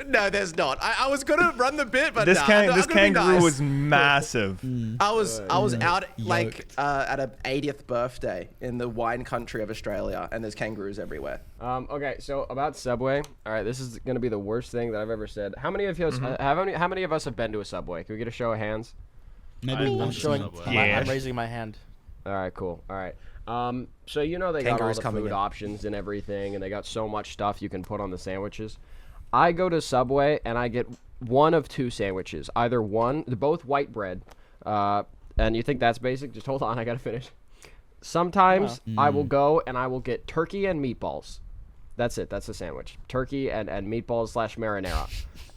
No, there's not. I was gonna run the bit, but This nah, can I'm this gonna be kangaroo nice. was massive. I was out like Yoked. at a 80th birthday in the wine country of Australia, and there's kangaroos everywhere. Okay, so about Subway. All right, this is gonna be the worst thing that I've ever said. How many of you Mm-hmm. how many of us have been to a Subway? Can we get a show of hands? Maybe I'm once Showing, in a while. Yeah. I'm raising my hand. All right, cool. All right. So you know they got all Kangaroos the coming food in. options and everything, and they got so much stuff you can put on the sandwiches. I go to Subway and I get one of two sandwiches. Either one, they're both white bread, and you think that's basic? Just hold on, I gotta finish. Sometimes I will go and I will get turkey and meatballs. That's it. That's the sandwich. Turkey and meatballs / marinara.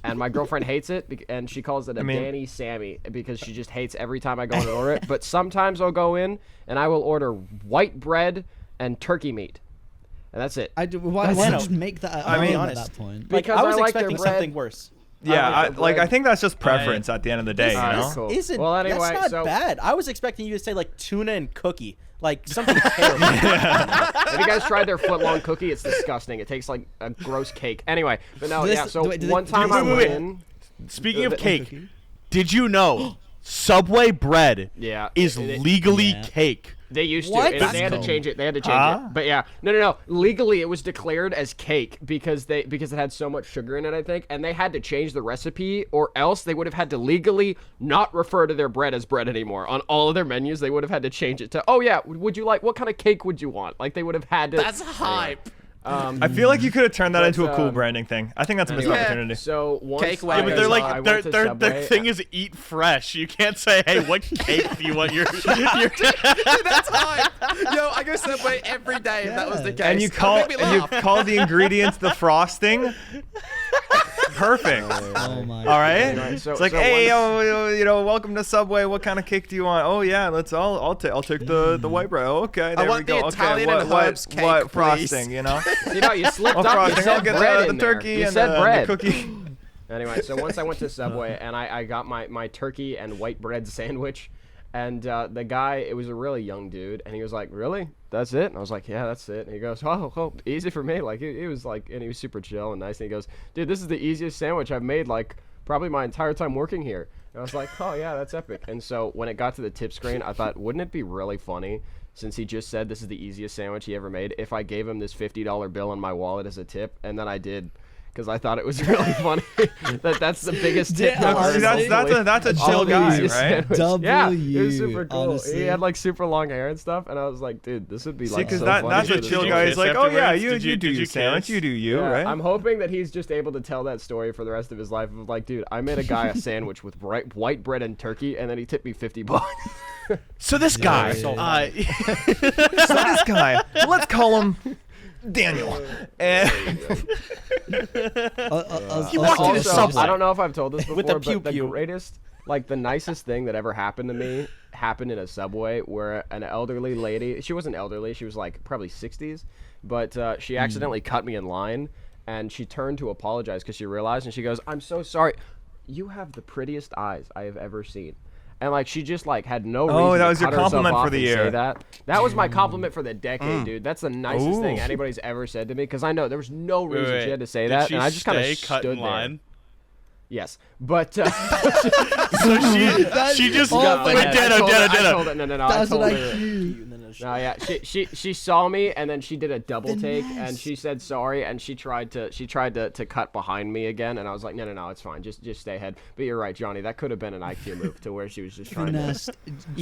And my girlfriend hates it, and she calls it a mean- Danny Sammy because she just hates every time I go and order it. But sometimes I'll go in and I will order white bread and turkey meat, and that's it. Why Why don't you not? just make that I mean- at honest. that point? Like, Because I was I like their expecting bread. something worse. Yeah, like the I bread. think that's just preference at the end of the day, you Alright, know. cool. Isn't Well, anyway, that's not so bad. I was expecting you to say like tuna and cookie, like something terrible. have you guys tried their foot-long cookie? It's disgusting. It tastes like a gross cake. Anyway, but no, Do they yeah. st- So do they- do they- one do time they I still- went wait. in. Speaking of The- cake, did you know Subway bread Yeah, is it- legally Yeah. cake? They used What? to. And That's they had to cool. change it. They had to change Huh? it. But yeah, no. Legally, it was declared as cake because it had so much sugar in it, I think, and they had to change the recipe, or else they would have had to legally not refer to their bread as bread anymore on all of their menus. They would have had to change it to, oh yeah, would you like, what kind of cake would you want? Like they would have had to. That's hype. I feel like you could have turned that into a cool um, branding thing. I think that's a missed Anyway, opportunity. So once Cake I wagon. Yeah, but they're I like went to their Subway, thing is eat fresh. You can't say, hey, what cake do you want your That's hype. Yo, I go Subway every day if that was the case. And you That call made me laugh. the ingredients the frosting. Perfect. Oh my. All right. Anyway, so- It's like, so hey, once- welcome to Subway. What kind of cake do you want? Oh yeah, I'll take the white bread. Okay, there we want the go. Italian okay, and what herbs cake, what please. frosting? You know, You know, you slipped oh, up. You frosting. I'll said get bread the in there. turkey You and said bread. the cookie. Anyway, so once I went to Subway and I got my turkey and white bread sandwich, and the guy, it was a really young dude, and he was like, "Really? That's it?" And I was like, "Yeah, that's it." And he goes, "Oh, easy for me." Like he was like, and he was super chill and nice. And he goes, "Dude, this is the easiest sandwich I've made like probably my entire time working here." And I was like, "Oh yeah, that's epic." And so when it got to the tip screen, I thought, wouldn't it be really funny, since he just said this is the easiest sandwich he ever made, if I gave him this $50 bill in my wallet as a tip? And then I did. Because I thought it was really funny that's the biggest tip. Yeah, ever. See, that's a All chill the guy, easiest right? sandwich. Yeah, it W, was super cool. honestly. He had like super long hair and stuff, and I was like, dude, this would be See, like because so that's funny a for this chill you guy. guy. He's kiss like, oh yeah, afterwards? you Did you- do did you you sandwich, kiss? you do you, Yeah, right? I'm hoping that he's just able to tell that story for the rest of his life. Of like, dude, I made a guy a sandwich with white bread and turkey, and then he tipped me $50. So this guy, so So this guy, let's call him Daniel. And He walked into Also, Subway. I don't know if I've told this before, With the but the pew-pew. greatest, like the nicest thing that ever happened to me happened in a Subway where an elderly lady, she wasn't elderly, she was like probably 60s, but she accidentally cut me in line, and she turned to apologize because she realized, and she goes, "I'm so sorry. You have the prettiest eyes I have ever seen." and like she just like had no Oh, reason that to was your cut herself compliment for off the and year. say that. That was my compliment for the decade, dude. That's the nicest thing Ooh. anybody's ever said to me because I know there was no Wait, reason wait. she had to say Did that, she and I just kind of stay cut stood in line? there. Yes, but So she just Oh, got but wait, I Ditto. told her, no, I That's told what I her. do. No, yeah, she saw me and then she did a double take and she said sorry and she tried to cut behind me again and I was like no, it's fine, just stay ahead. But you're right, Johnny, that could have been an IQ move to where she was just trying to. Finesse.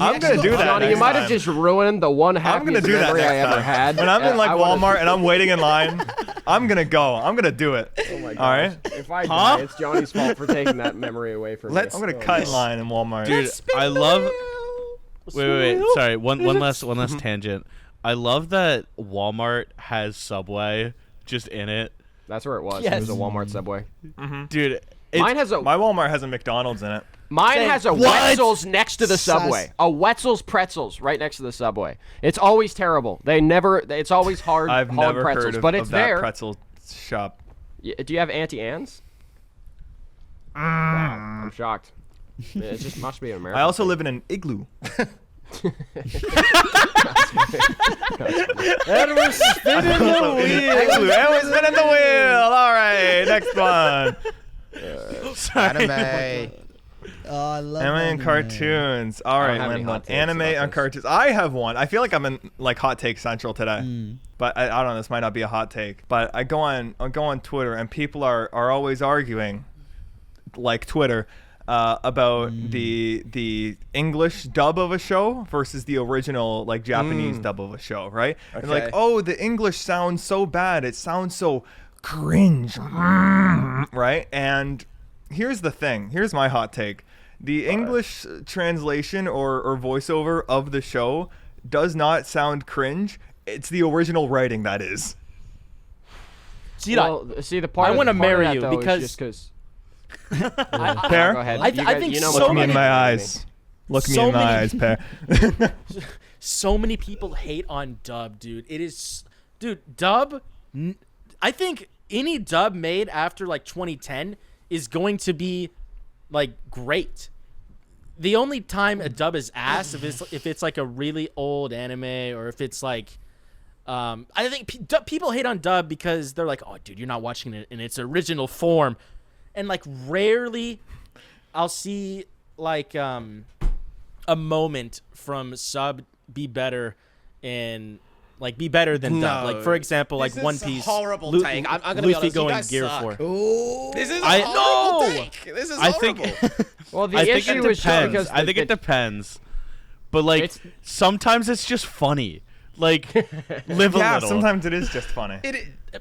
I'm gonna do that. Johnny, you next might have time. just ruined the one I'm happiest gonna do that memory I next ever time. had. When I'm in like I would've- Walmart and I'm waiting in line, I'm gonna go. I'm gonna do it. Oh my gosh. All right. If I die, it's Johnny's fault for taking that memory away from me. I'm gonna cut in line in Walmart. Dude, I love. Wait. Sorry, one last tangent. I love that Walmart has Subway just in it. That's where it was. It Yes. was a Walmart Subway. Dude, Mine has a My Walmart has a McDonald's in it. Mine has a What? Wetzel's next to the Sus. Subway. A Wetzel's Pretzels right next to the Subway. It's always terrible. It's always hard I've never pretzels, heard of, but of it's that there. pretzel shop. Do you have Auntie Anne's? Wow, I'm shocked. It just must be an American. I also live in an igloo. And we're spinning the wheel. Igloo. And we're spinning the wheel. All right, next one. Anime. Oh, I love Anime and cartoons. All right, have any Lindblom. hot takes Anime about and this. cartoons. I have one. I feel like I'm in like hot take central today, but I don't know. This might not be a hot take, but I go on Twitter and people are always arguing, like Twitter, about the English dub of a show versus the original like Japanese dub of a show, right? And like, Okay. oh, the English sounds so bad. It sounds so cringe, right? And here's the thing. Here's my hot take. The English translation or voiceover of the show does not sound cringe. It's the original writing that is. See, See the part. I want to marry you because- just because. Pear? Go ahead. I You think you know so much Look me more in many- my than me. eyes. Look me So in my many- eyes, Pear. so many people hate on dub, dude. It is, dude, dub. I think any dub made after like 2010 is going to be like great. The only time a dub is ass if it's like a really old anime or if it's like I think people hate on dub because they're like, oh dude, you're not watching it in its original form. And like rarely I'll see like a moment from sub be better than dub. Like for example, like This One is a Piece. horrible take. I'm gonna be Luffy honest, you going guys Gear suck. 4. Ooh. This is a I- horrible No! take. This is I horrible. think Well, the I think issue it is just depends. because I think it depends. But like It's- sometimes it's just funny. Like live a Yeah, little. sometimes it is just funny.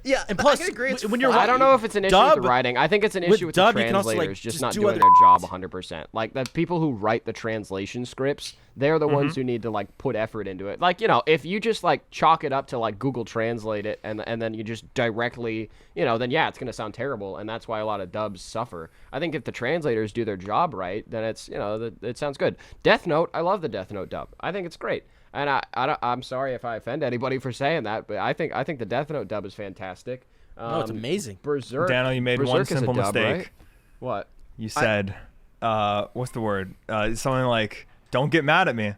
Yeah, and I plus can agree it's when you're fun. I don't know if it's an issue with Dub- the writing. I think it's an with issue with dub, the you can also, like, translators just just not do doing other their job 100%. Like the people who write the translation scripts, they're the ones who need to like put effort into it. Like, if you just like chalk it up to like Google Translate it and then you just directly, then yeah, it's going to sound terrible, and that's why a lot of dubs suffer. I think if the translators do their job right, then it's, it sounds good. Death Note, I love the Death Note dub. I think it's great. And I'm sorry if I offend anybody for saying that, but I think the Death Note dub is fantastic. No, it's amazing. Berserk. Daniel, you made Berserk one is a simple dub, mistake. right? What? You said, what's the word? Something like, "Don't get mad at me."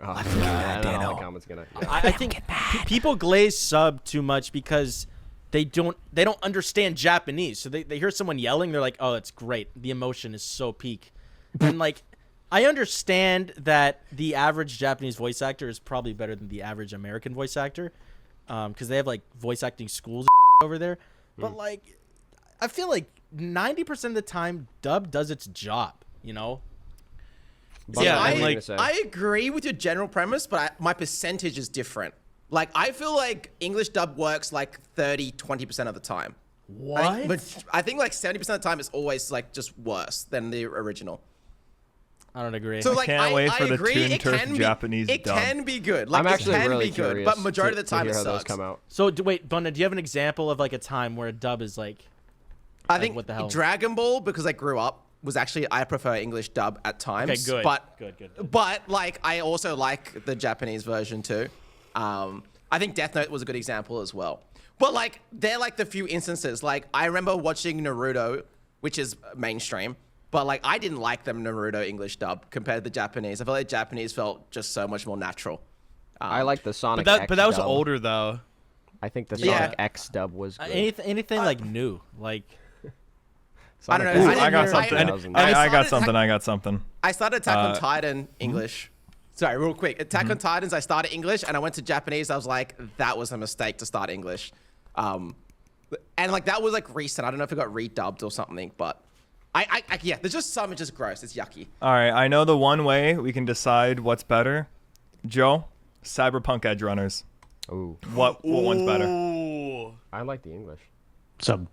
Oh, yeah, and then all the comments gonna. Yeah. I think people glaze sub too much because they don't understand Japanese. So they hear someone yelling, they're like, oh, it's great. The emotion is so peak. And like, I understand that the average Japanese voice actor is probably better than the average American voice actor, because they have like voice acting schools over there. But like, I feel like 90% of the time, dub does its job. But Yeah, what and, were you like, gonna say? I agree with your general premise, but my percentage is different. Like, I feel like English dub works like 20% of the time. What? But I think like 70% of the time it's always like just worse than the original. I don't agree. So like, can't wait for the agree, Toon it Turf can Japanese be, it dub. can be good. Like, I'm actually it can really be good, curious. but majority of the time to it hear how those sucks. come out. So wait, Bunda, do you have an example of like a time where a dub is like? I think what the hell? Dragon Ball, because I grew up, was actually, I prefer English dub at times. Okay, good. But Good. But like, I also like the Japanese version too. I think Death Note was a good example as well. But like, they're like the few instances. Like, I remember watching Naruto, which is mainstream, But like, I didn't like the Naruto English dub compared to the Japanese. I felt like Japanese felt just so much more natural. I like the Sonic But X that was dub. older though. I think the Yeah. Sonic X dub was good. Anything like new, like I don't know. Sonic I X got was something. 2000. I got started something. I got something. I started Attack on Titan English. Sorry, real quick. Attack on Titans, I started English, and I went to Japanese. I was like, that was a mistake to start English. And like, that was like recent. I don't know if it got redubbed or something, but yeah, there's just some, it's just gross. It's yucky. All right, I know the one way we can decide what's better. Joe, Cyberpunk Edge Runners. Ooh, What one's better? Ooh. I like the English. Sub.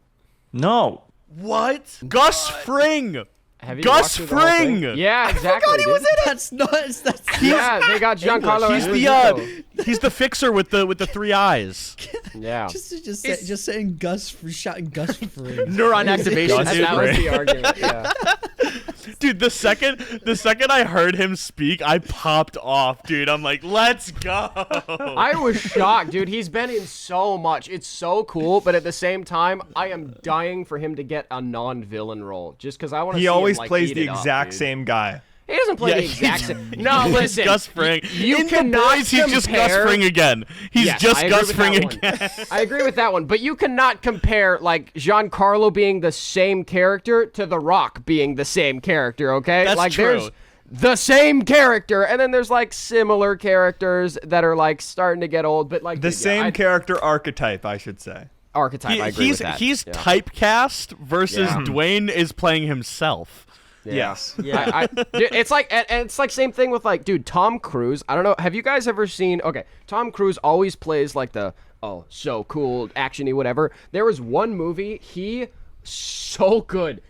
No. What? Gus Fring. Have you Gus watched through the whole thing? Fring! Yeah, exactly. dude. That's not. That's Yeah, they got Giancarlo. He's Esposito. he's the fixer with the 3 eyes. Yeah. just saying Gus, shouting Gus Fring. neuron activation. And that was the argument. Yeah. Dude, the second I heard him speak, I popped off, dude. I'm like, let's go. I was shocked, dude. He's been in so much. It's so cool, but at the same time, I am dying for him to get a non-villain role, just because I want to. He see always him, like, plays eat the it up, exact dude. same guy. He doesn't play Yeah, the exact same. No, He's listen. Gus Fring. You in the cannot boys, he's just Gus compare- Fring again. He's Yes, just I agree Gus with Fring that one. again. I agree with that one, but you cannot compare like Giancarlo being the same character to The Rock being the same character. Okay, That's like true. there's the same character, and then there's like similar characters that are like starting to get old, but like The same character archetype, I should say. archetype. I agree with that. He's Yeah. typecast versus Yeah. Dwayne is playing himself. Yeah. Yes. Yeah. Dude, it's like, and it's like same thing with like, dude, Tom Cruise. I don't know. Have you guys ever seen? Okay, Tom Cruise always plays like the so cool, actiony, whatever. There was one movie he so good.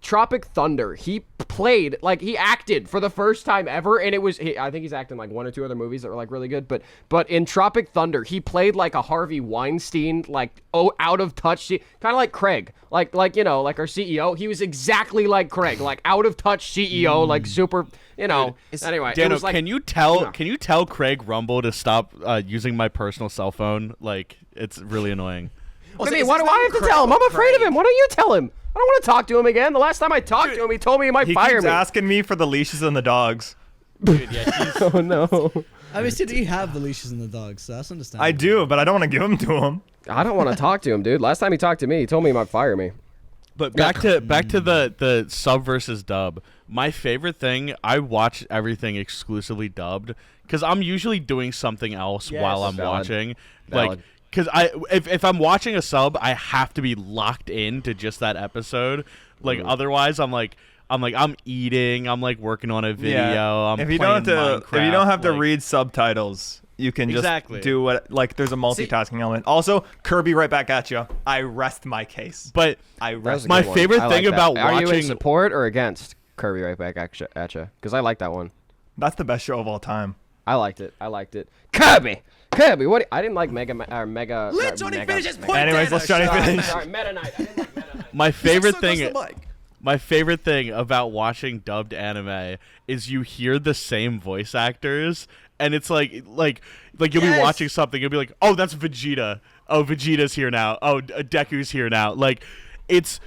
Tropic Thunder. He played like he acted for the first time ever, and it was. I think he's acted in like 1 or 2 other movies that were like really good. But in Tropic Thunder, he played like a Harvey Weinstein, like out of touch, kind of like Craig, like you know, like our CEO. He was exactly like Craig, like out of touch CEO, like super, you know. Anyway, it Dano, was like, can you tell Craig Rumble to stop using my personal cell phone? Like, it's really annoying. What do you mean? Why do I have to tell him? I'm afraid of him. Why don't you tell him? I don't want to talk to him again. The last time I talked to him, he told me he might He fire keeps me. asking me for the leashes and the dogs. Oh no. I mean, did you have the leashes and the dogs? So that's understandable. I do, but I don't want to give them to him. I don't want to talk to him, dude. Last time he talked to me, he told me he might fire me. But back to the sub versus dub. My favorite thing, I watch everything exclusively dubbed because I'm usually doing something else Yes. while I'm Valid. watching. Valid. Like, because if I'm watching a sub, I have to be locked in to just that episode. Like otherwise, I'm eating, I'm like working on a video. I'm if you don't have playing to, if you don't have to Minecraft, like- read subtitles, you can just Exactly. do what. Like, there's a multitasking element. Also, Kirby, right back at you. I rest my case. But I That was rest a My good one. favorite I thing like that. about Are you in watching- support or against Kirby right back at you? Because I like that one. That's the best show of all time. I liked it. Kirby. What? I didn't like Mega. Let Johnny finish his point. Anyways, let's Johnny finish. Sorry, Meta Knight. I didn't like Meta Knight. my favorite thing. So goes the mic. My favorite thing about watching dubbed anime is you hear the same voice actors, and it's like you'll be watching something, you'll be like, oh, that's Vegeta. Oh, Vegeta's here now. Oh, Deku's here now. Like, it's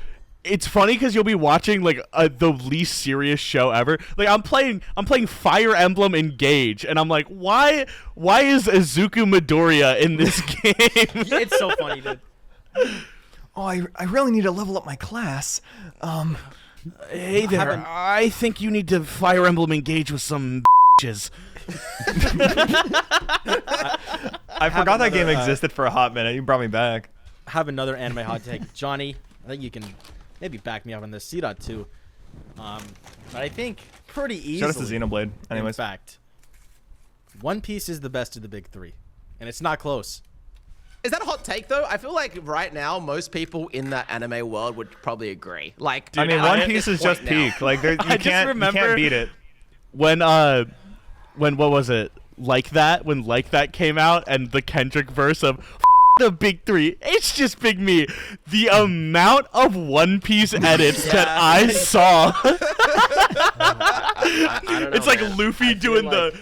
funny because you'll be watching like the least serious show ever. Like I'm playing Fire Emblem Engage, and I'm like, why is Izuku Midoriya in this game? It's so funny, dude. Oh, I really need to level up my class. Hey there, I think you need to Fire Emblem Engage with some bitches. I forgot that game existed for a hot minute. You brought me back. Have another anime hot take, Johnny. I think you can maybe back me up on this. C-Dot too. But I think pretty easily. Shout out to Xenoblade. In Anyways, fact, One Piece is the best of the big three, and it's not close. Is that a hot take though? I feel like right now most people in that anime world would probably agree. Like, I mean, at One this Piece is point just now. peak. Like, you I just can't remember- beat it. When what was it? Like That, when Like That came out, and the Kendrick verse of the big three, it's just Big Me. The amount of One Piece edits that I saw. I don't know, It's like man. Luffy I doing feel the.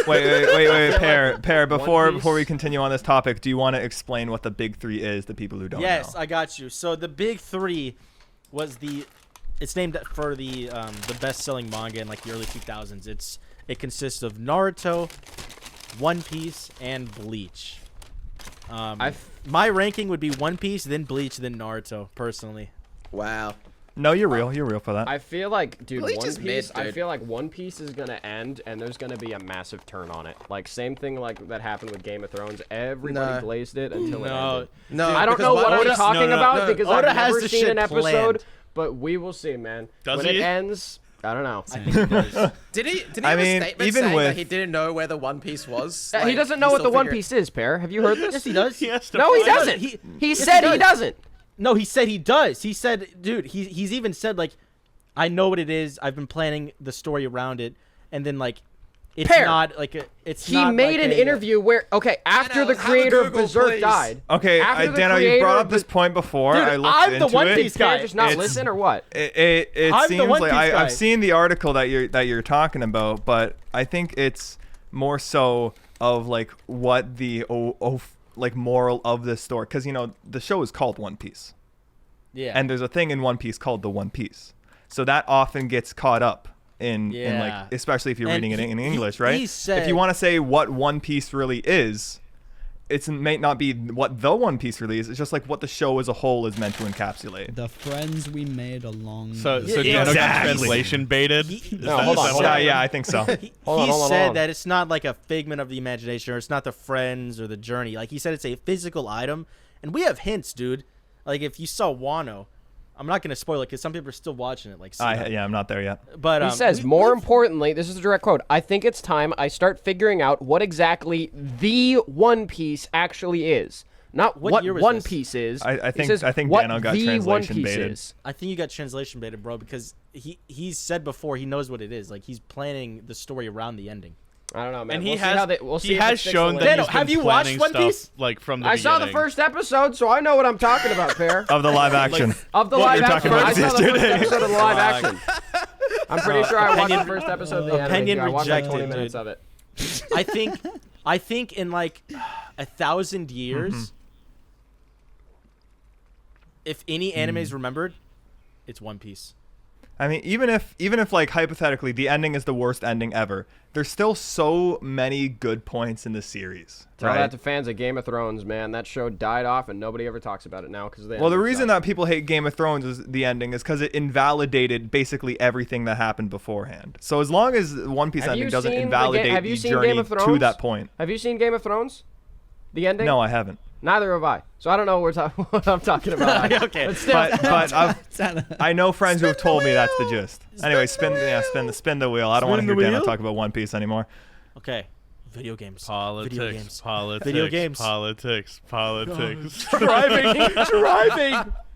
Wait, Pear. Before Piece- we continue on this topic, do you want to explain what the big three is to people who don't Yes, know? I got you. So the big three was the it's named for the best-selling manga in like the early 2000s. It consists of Naruto, One Piece, and Bleach. My ranking would be One Piece, then Bleach, then Naruto. Personally. Wow. No, you're real. You're real for that. I feel like, dude, Bleach One is Piece. mid, I dude. feel like One Piece is gonna end, and there's gonna be a massive turn on it. Like same thing like that happened with Game of Thrones. Everybody No. glazed it until it No. ended. No, I don't because know what Oda- I'm talking no, about no. because Oda I've has never the seen shit an episode. planned. But we will see, man. Does when he? it ends, I don't know. I think it does. Did he I have mean, a statement even saying with- that he didn't know where the One Piece was? He Like, doesn't know he's what the still One figuring- Piece is, Pear. Have you heard this? Yes, he does. He has to No, he find it. doesn't. He- He yes, said he he does. doesn't. No, he said he does. He said, dude, he's even said like, I know what it is. I've been planning the story around it, and then like, it's Pear. not like a. It's He not made like an a- interview where, okay, after Dano, the have a creator of Google, Berserk please. died. Okay, After the Dano, you creator brought of up this point before. Dude, I looked I'm the into One it. Piece Can guy. I just not It's- listen or what? It I'm the seems One like Piece guy. I've seen the article that you're talking about, but I think it's more so of like what the like moral of this story, because the show is called One Piece, Yeah. and there's a thing in One Piece called the One Piece, so that often gets caught up in Yeah. like, especially if you're And reading it in he- English, he right? said- If you want to say what One Piece really is, it may not be what the One Piece really is. It's just like what the show as a whole is meant to encapsulate. The friends we made along. So the- Dano got Exactly. translation baited. He- Is No, that- hold is on, that hold what- on. Yeah, I think so. he Hold on, said hold on. that it's not like a figment of the imagination, or it's not the friends or the journey. Like he said, it's a physical item, and we have hints, dude. Like if you saw Wano, I'm not gonna spoil it because some people are still watching it. Like, I'm not there yet. but He says, we- more we've- importantly, this is a direct quote, I think it's time I start figuring out what exactly the One Piece actually is. Not What what year was One this? Piece is. I He think- says I think what Dano got the One translation Piece baited. is. I think you got translation baited, bro, because he's said before he knows what it is. Like he's planning the story around the ending. I don't know, man. And we'll he see how has they, we'll see he if has it sticks shown the that landing. Dano, he's been have you watched planning One stuff, Piece? like from the I saw the beginning. first episode, so I know what I'm talking about, Pear. Of the live action. Of the What live you're talking action. about I is saw the first yesterday. episode of the live action. I'm pretty sure I watched Opinion- the first episode of the anime. opinion too. I watched like 20 rejected, minutes dude. of it. I think in like 1,000 years, Mm-hmm. if any anime is remembered, it's One Piece. I mean, even if like hypothetically the ending is the worst ending ever, there's still so many good points in the series. Tell right? that to fans of Game of Thrones, man. That show died off, and nobody ever talks about it now because Well, the reason that people hate Game of Thrones is the ending is because it invalidated basically everything that happened beforehand. So as long as One Piece Have ending you doesn't seen the invalidate have you the seen journey Game of to Thrones? that point. Have you seen Game of Thrones? The ending? No, I haven't. Neither have I. So I don't know what I'm talking about. Okay. But still, But I know friends who have told me that's the gist. Anyway, spin the wheel. I don't want to Spin hear the Dano wheel? talk about One Piece anymore. Okay. Video games. Politics, Video games. politics, Video games. politics, politics.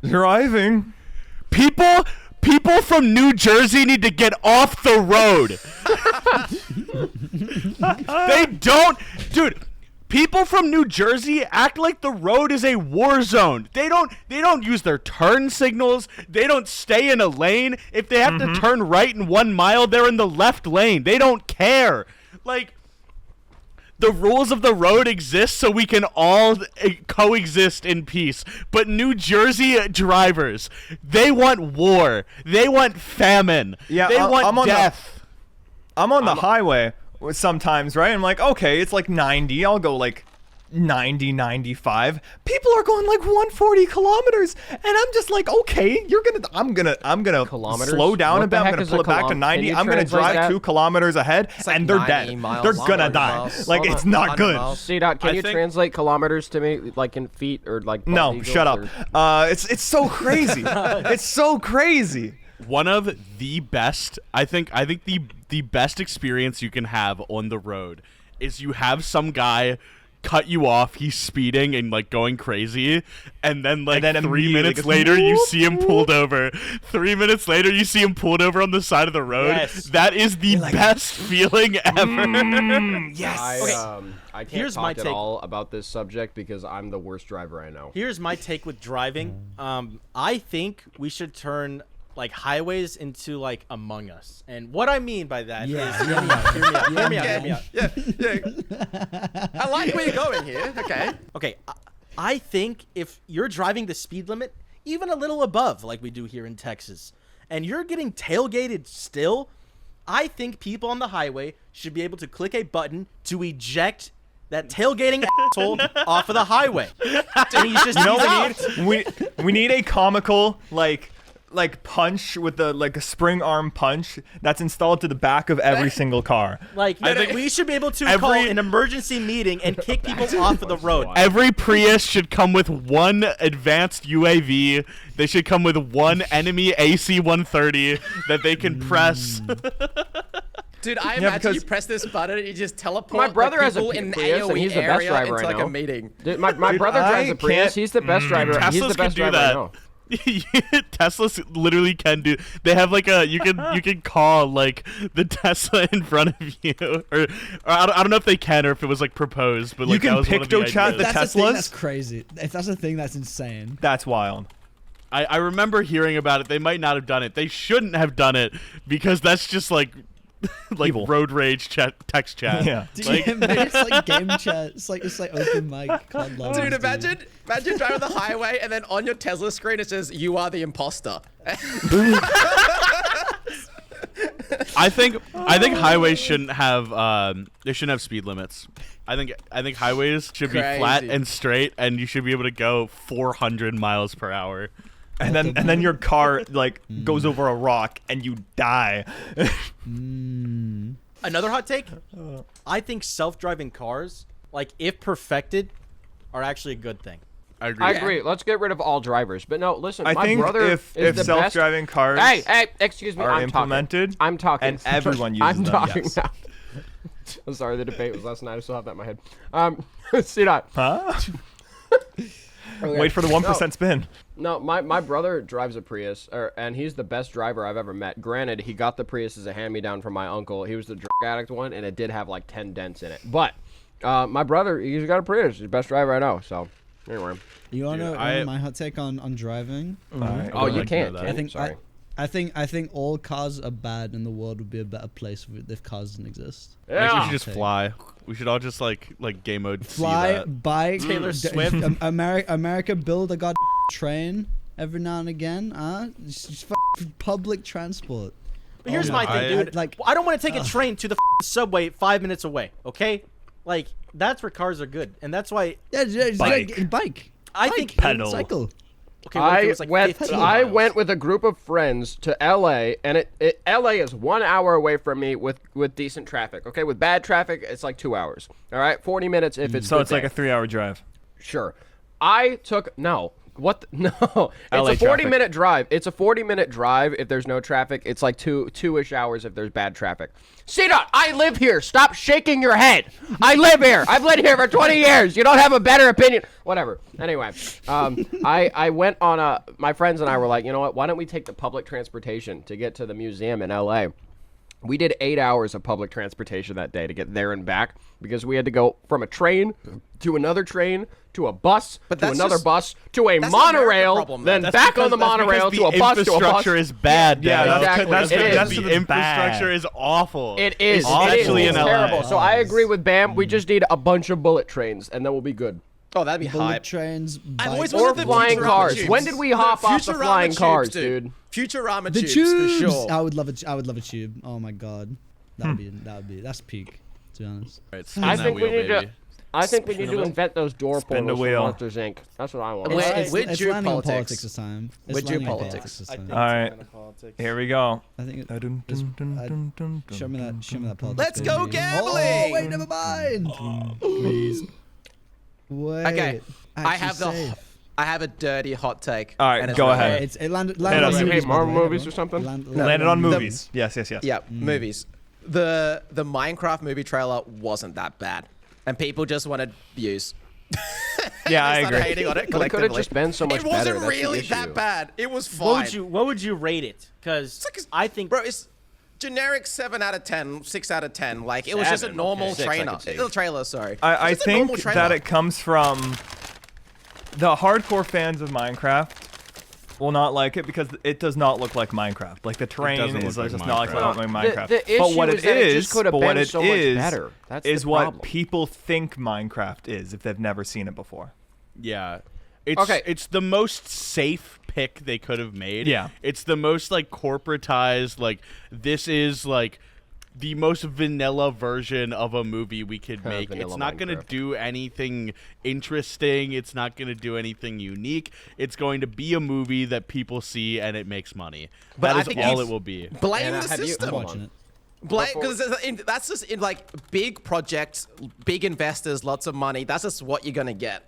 Driving. People from New Jersey need to get off the road. They don't, dude. People from New Jersey act like the road is a war zone. They don't use their turn signals. They don't stay in a lane. If they have to turn right in 1 mile, they're in the left lane. They don't care. Like, the rules of the road exist so we can all coexist in peace. But New Jersey drivers, they want war. They want famine. Yeah, they I'm want on the- death. I'm on the highway sometimes, right? I'm like, okay, it's like 90. I'll go like 90, 95. People are going like 140 kilometers, and I'm just like, okay, I'm gonna Kilometers? slow down What a the bit. I'm heck gonna is pull a it back to kilom- 90. can you I'm gonna translate drive that? 2 kilometers ahead, like and they're 90 dead. miles, They're gonna 100 die. miles. Like, Hold it's on, not 100 good. miles. C-Dot, can I you think- translate kilometers to me, like in feet or like? bald No, eagles shut up. or- It's so crazy. It's so crazy. One of the best, I think the best experience you can have on the road is you have some guy cut you off, he's speeding and like going crazy, and then like And then 3 immediately minutes goes, later you whoop, see him pulled over. 3 minutes later you see him pulled over on the side of the road. Yes. That is the best feeling ever. Yes. I can't Here's my talk at take. all about this subject because I'm the worst driver I know. Here's my take with driving. I think we should turn like highways into like Among Us. And what I mean by that is, Yeah, hear me out. Yeah. I like where you're going here. Okay. Okay, I think if you're driving the speed limit, even a little above, like we do here in Texas, and you're getting tailgated still, I think people on the highway should be able to click a button to eject that tailgating asshole off of the highway. And he's just You know he's what we out. need? We need a comical like punch with a spring arm punch that's installed to the back of every single car. Like, I think we should be able to every- call an emergency meeting and kick people off of the road. Every Prius should come with one advanced UAV. They should come with one enemy AC-130 that they can press. Dude, I Yeah, imagine because- you press this button and you just teleport My brother has a people in an Prius, and AoE he's the best area driver into I like know. a meeting. Dude, my Dude, brother drives I a Prius. can't- He's the best driver. He's the Teslas can best do driver I that. know. Teslas literally can do. They have like you can call like the Tesla in front of you, or I don't know if they can or if it was like proposed, but like You can that was one of the picto-chat ideas. the That's a thing that's Teslas? crazy. If that's a thing, that's insane. That's wild. I remember hearing about it. They might not have done it. They shouldn't have done it because that's just like Evil. road rage text chat. Yeah. Dude, Like- it's like game chat. It's like open mic. COD lobbies, Dude, imagine driving the highway and then on your Tesla screen it says you are the imposter. I think highways shouldn't have they shouldn't have speed limits. I think highways should be flat Crazy. and straight, and you should be able to go 400 miles per hour. And then your car goes over a rock and you die. Another hot take? I think self-driving cars, like if perfected, are actually a good thing. I agree. I agree. Let's get rid of all drivers. But no, listen. I my think brother if is the self-driving best. cars Hey, excuse me. are I'm implemented, talking. I'm talking. and everyone uses I'm them, talking yes. now. I'm sorry. The debate was last night. I still have that in my head. See that? huh? Wait for the 1% spin. No, my brother drives a Prius, and he's the best driver I've ever met. Granted, he got the Prius as a hand-me-down from my uncle. He was the drug addict one, and it did have like 10 dents in it. But my brother, he's got a Prius. He's the best driver I know. So, anyway. You want to I- know my hot take on driving? Alright. Oh, you like can't. that. I think Sorry. I think all cars are bad, and the world would be a better place if cars didn't exist. I think we Yeah. should just fly. We should all just like game mode. see Fly, that. bike, Taylor Swift. America build a train every now and again. Just public transport. But here's Oh my my thing, God. dude. Like- I don't want to take a train to the subway 5 minutes away, okay? Like, that's where cars are good. And that's why Yeah, just Bike. bike. I think... Pedal. Cycle. Okay, what if it I was like went. 15 I miles? went with a group of friends to LA, and LA is 1 hour away from me with decent traffic. Okay, with bad traffic, it's like 2 hours. All right, 40 minutes if it's So good it's like day. a 3-hour drive. Sure. I took no. What? No. LA It's a 40 traffic. minute drive. It's a 40-minute drive if there's no traffic. It's like two-ish hours if there's bad traffic. C-Dot, I live here. Stop shaking your head. I live here. I've lived here for 20 years. You don't have a better opinion. Whatever. Anyway, I went on my friends and I were like, you know what? Why don't we take the public transportation to get to the museum in LA? We did 8 hours of public transportation that day to get there and back because we had to go from a train to another train to a bus But to that's another just- bus to a that's the American monorail, problem, then though. back on the monorail to a bus to a bus. infrastructure is bad. Yeah, Dad. Exactly. that's It is. that's the the infrastructure bad. is awful. It is. Especially It's in LA. terrible. So I agree with Bam. We just need a bunch of bullet trains, and then we'll be good. Oh, that'd be Bullet hype. trains. I've always bikes. Or wanted the flying Futurama cars. tubes. When did we hop off the Futurama flying tubes, cars, dude? Futurama The tubes, tubes. for sure. I would love a tube. Oh my god, that's peak. To be honest. Right, spin I that think we wheel, need to. baby. I think we need to invent those door Spin the portals for wheel. Monsters Inc. That's what I want. Wait, It's with landing on geopolitics. politics this time. It's With landing on geopolitics. politics this time. All right. Here we go. I think. Dun, It's- dun, dun, I- dun, dun, Show me dun, that politics. Let's go baby. gambling! Oh wait, never mind. Please. Wait. Okay, I Actually have safe. I have a dirty hot take. All right, and it's go right ahead. here. It landed Hit on us. movies. Hey, by the Marvel way, movies or everyone. something? Landed on The- movies. Yes. Yeah, movies. The Minecraft movie trailer wasn't that bad, and people just wanted views. Yeah, I They started agree. hating on it But it could collectively. have just been so much It better. wasn't That's the really issue. that bad. It was fine. What would you rate it? Because It's like I think... bro, it's generic 7 out of 10, 6 out of 10. Like it was just a 7, normal okay. 6 I trainer. could see. Little trailer, sorry. I It's just a think normal that trailer. it comes from the hardcore fans of Minecraft will not like it because it does not look like Minecraft. Like the terrain doesn't is look like just not Minecraft. like Minecraft. The but what issue it is that it is, just could have but what been it so much is, better. That's is the what problem. people think Minecraft is if they've never seen it before. Yeah. It's Okay. it's the most safe pick they could have made. Yeah. It's the most like corporatized, like this is like the most vanilla version of a movie we could make. Vanilla It's not going to Minecraft. do anything interesting. It's not going to do anything unique. It's going to be a movie that people see and it makes money. But I That is think all you- it will be. Blame Anna, the have you- system. I'm Hold watching on. it. Because that's just in like big projects, big investors, lots of money. That's just what you're gonna get.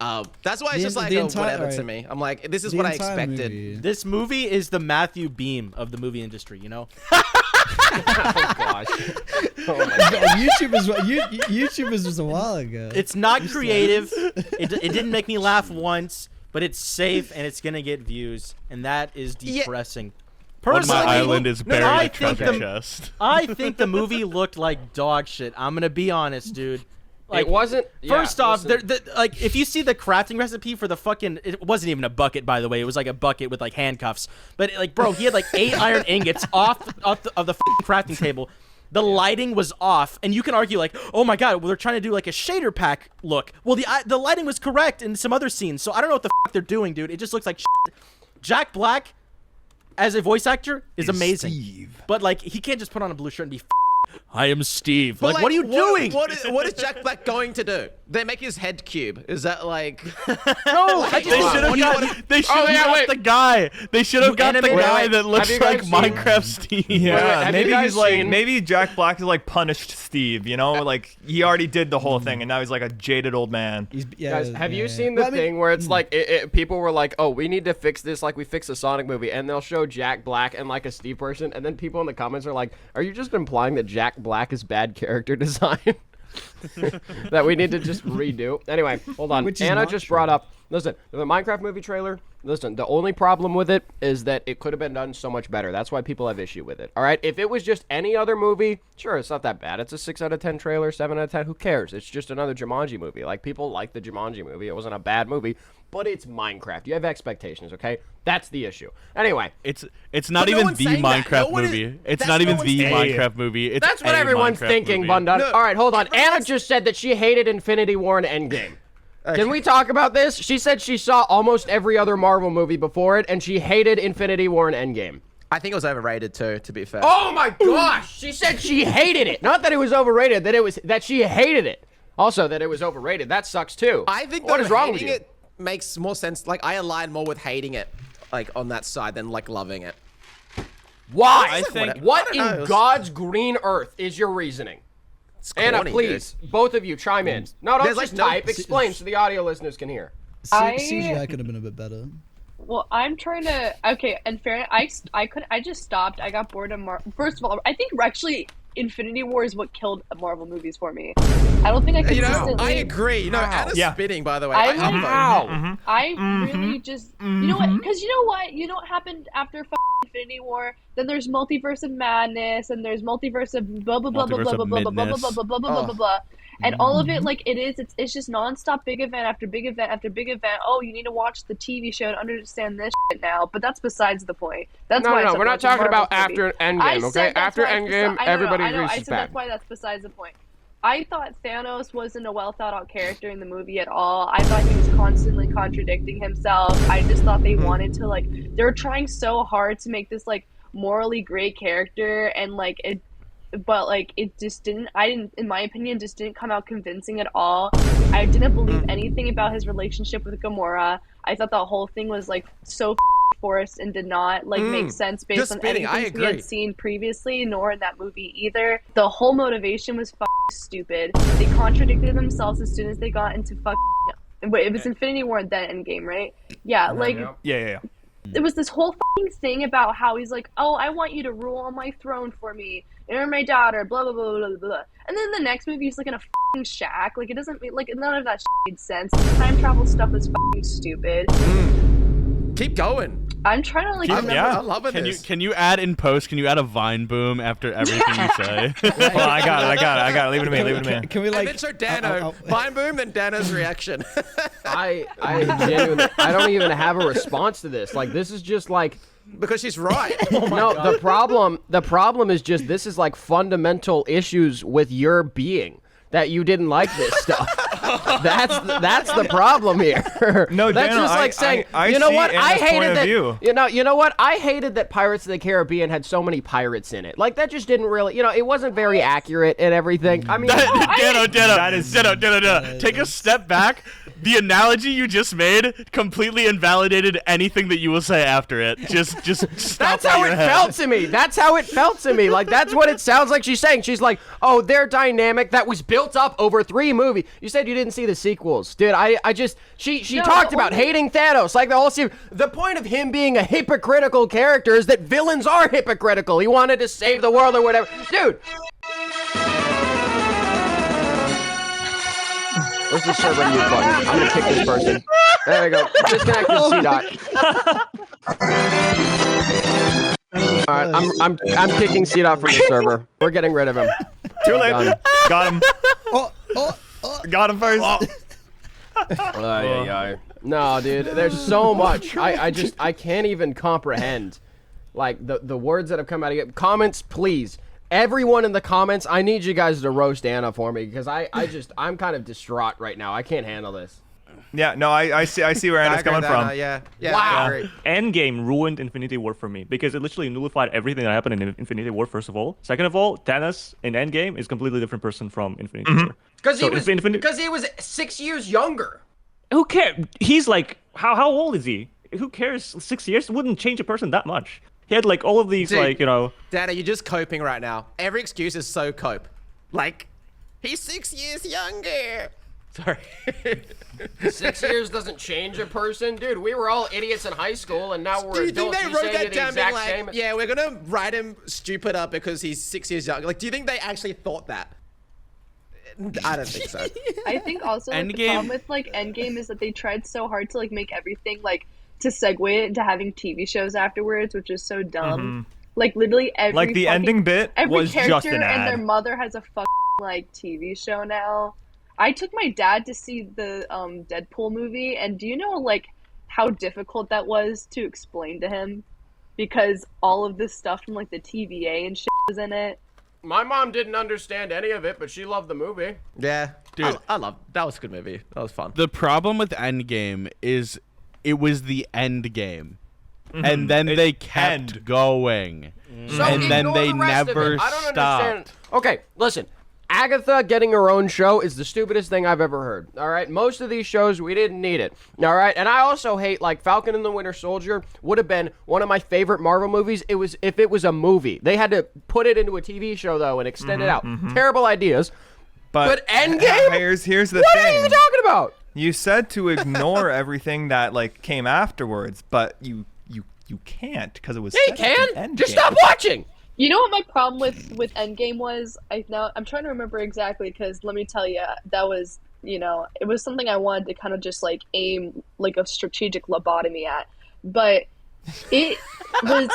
That's why it's The just en- like the oh, entire- whatever to right. me. I'm like, this is The what I entire expected. movie- This movie is the Matthew Beam of the movie industry, you know? Oh gosh. Oh my God. YouTubers was a while ago. It's not creative. It didn't make me laugh once, but it's safe and it's going to get views, and that is Yeah. depressing. On my Personally, island is no, buried I a think treasure the- chest. I think the movie looked like dog shit. I'm going to be honest, dude. Like, It wasn't. First yeah, off, listen. like if you see the crafting recipe for the fucking, it wasn't even a bucket, by the way. It was like a bucket with like handcuffs. But like, bro, he had like 8 iron ingots of the fucking crafting table. The lighting was off, and you can argue like, oh my god, well, they're trying to do like a shader pack look. Well, the lighting was correct in some other scenes, so I don't know what the fuck they're doing, dude. It just looks like shit. Jack Black, as a voice actor, is amazing. Steve. But like, he can't just put on a blue shirt and be. I am Steve. But, Like, what are you doing? What is Jack Black going to do? They make his head cube. Is that like? No, Like, They Wow. should have What do you got. wanna- They should have yeah, got wait. the guy. They should have got the animated- guy Wait, that looks have you like guys Minecraft Steve. Yeah, have maybe you guys he's like seen- maybe Jack Black is like punished Steve, you know, like he already did the whole thing and now he's like a jaded old man. Guys, have you seen the Well, I mean- thing where it's like people were like, "Oh, we need to fix this like we fixed the Sonic movie," and they'll show Jack Black and like a Steve person, and then people in the comments are like, "Are you just implying that Jack Black is bad character design that we need to just redo?" Anyway, hold on. Which is Anna not just true. brought up. Listen, the Minecraft movie trailer. Listen, the only problem with it is that it could have been done so much better. That's why people have issue with it. All right, if it was just any other movie, sure, it's not that bad. It's a 6 out of 10 trailer, 7 out of 10. Who cares? It's just another Jumanji movie. Like people like the Jumanji movie. It wasn't a bad movie, but it's Minecraft. You have expectations, okay? That's the issue. Anyway, It's not But no even one's the saying that. Minecraft No one is- movie. It's that's not no even one's the saying it. Minecraft movie. It's that's what a everyone's Minecraft thinking, movie. Bundun. No, All right, hold on. Anna everyone's- just said that she hated Infinity War and Endgame. Can we talk about this? She said she saw almost every other Marvel movie before it, and she hated Infinity War and Endgame. I think it was overrated too. To be fair. Oh my gosh! She said she hated it. Not that it was overrated. That she hated it. Also, that it was overrated. That sucks too. I think what though, is wrong with hating you? it makes more sense. Like I align more with hating it, like on that side than like loving it. Why? I think- What I don't know. in God's green earth is your reasoning? It's Anna, corny, please, both of you, chime in. No, don't There's, just like, no- type. Explain so the audio listeners can hear. CGI could have been a bit better. Well, I'm trying to. Okay, and fair. I just stopped. I got bored of First of all, I think actually Infinity War is what killed Marvel movies for me. I don't think I You consistently. know, I agree. You know, Anna's Yeah. spitting, by the way. I I'm like- Wow. I really just. You know what? Because you know what? You know what happened after Infinity War? Then there's Multiverse of Madness, and there's Multiverse of blah blah blah blah blah Multiverse blah of blah blah blah blah Midness. blah blah blah blah blah. And all of it, like it's just nonstop big event after big event after big event. Oh, you need to watch the TV show and understand this shit now. But that's besides the point. That's No, why I no, stopped we're not watching talking about Marvel after movies. Endgame, I okay? said that's After why it's Endgame, besi- I know, everybody I know, agrees I it's said bad. that's why that's besides the point. I thought Thanos wasn't a well thought out character in the movie at all. I thought he was constantly contradicting himself. I just thought they wanted to they were trying so hard to make this like morally great character and like it, but like it just didn't. I didn't, in my opinion, just didn't come out convincing at all. I didn't believe anything about his relationship with Gamora. I thought the whole thing was like so forced and did not make sense based Just on spitting, I anything we had agree. seen previously, nor in that movie either. The whole motivation was stupid. They contradicted themselves as soon as they got into Wait, it was Infinity War and then Endgame, right? Yeah, Yeah. there was this whole thing about how he's like, oh, I want you to rule on my throne for me. You're my daughter, blah, blah, blah, blah, blah. And then the next movie, he's like in a shack. Like, it doesn't, like, none of that made sense. The time travel stuff is stupid. Keep going. I'm trying to, like, remember. yeah. I'm loving Can you this. can you add in post? Can you add a Vine boom after everything you say? Well, I got it. Leave it to me. Leave it to me. Can we And like? then show Dano. Vine boom, then Dano's reaction. I genuinely, I don't even have a response to this. Like, this is just like, Because she's right. no, the problem is just this is like fundamental issues with your being that you didn't like this stuff. That's the problem here. No, that's Daniel, just like saying, I you know see what? I Anna's point hated of that. view. You know what? I hated that Pirates of the Caribbean had so many pirates in it. Like that just didn't really, it wasn't very accurate and everything. I mean, Dano, take a step back. The analogy you just made completely invalidated anything that you will say after it. Just stop. that's how it felt to me. That's how it felt to me. Like that's what it sounds like she's saying. She's like, oh, their dynamic that was built up over 3 movies. You said you didn't see the sequels, dude. She No, talked the about only- hating Thanos, like the whole series. The point of him being a hypocritical character is that villains are hypocritical. He wanted to save the world or whatever, dude. Where's the server mute button? I'm gonna kick this person. There we go. Disconnected C-Dot. All right, I'm kicking C-Dot from the server. We're getting rid of him. Too late. Done. Got him. Got him first. No, dude, there's so much. I can't even comprehend, like the words that have come out of it. Comments, please. Everyone in the comments, I need you guys to roast Anna for me because I'm kind of distraught right now. I can't handle this. Yeah, no, I see where Anna's coming from. Yeah. Wow. I agree. Endgame ruined Infinity War for me because it literally nullified everything that happened in Infinity War, first of all. Second of all, Thanos in Endgame is a completely different person from Infinity War. Because So he was 6 years younger. Who cares? He's like, how old is he? Who cares? 6 years wouldn't change a person that much. He had like all of these, Dude. like, Dana, you're just coping right now. Every excuse is so cope. Like, he's 6 years younger. Sorry. 6 years doesn't change a person, dude. We were all idiots in high school, and now we're Do you think adults. they You wrote say that the down being exact like, same. yeah, we're gonna write him stupid up because he's 6 years young? Like, do you think they actually thought that? I don't think so. I think also like, the Endgame. problem with like Endgame is that they tried so hard to like make everything like to segue it into having TV shows afterwards, which is so dumb. Like literally every Like the fucking- ending bit every was character just an and their ad. mother has a like TV show now. I took my dad to see the Deadpool movie, and do you know like how difficult that was to explain to him? Because all of this stuff from like the TVA and shit was in it. My mom didn't understand any of it, but she loved the movie. Yeah. Dude. I love that was a good movie. That was fun. The problem with Endgame is it was the end game. And then they kept going. So And then ignore they the rest of never it. I don't stopped. understand. Okay, listen. Agatha getting her own show is the stupidest thing I've ever heard. All right, most of these shows we didn't need it. All right, and I also hate like Falcon and the Winter Soldier would have been one of my favorite Marvel movies. It was if it was a movie. They had to put it into a TV show though and extend it out. Terrible ideas. But Endgame? Here's the What thing. are you talking about? You said to ignore everything that like came afterwards, but you can't because it was. Yeah, you set at the can. end Just game. stop watching. You know what my problem with Endgame was? I'm trying to remember exactly because let me tell you, that was it was something I wanted to kind of just like aim like a strategic lobotomy at, but it was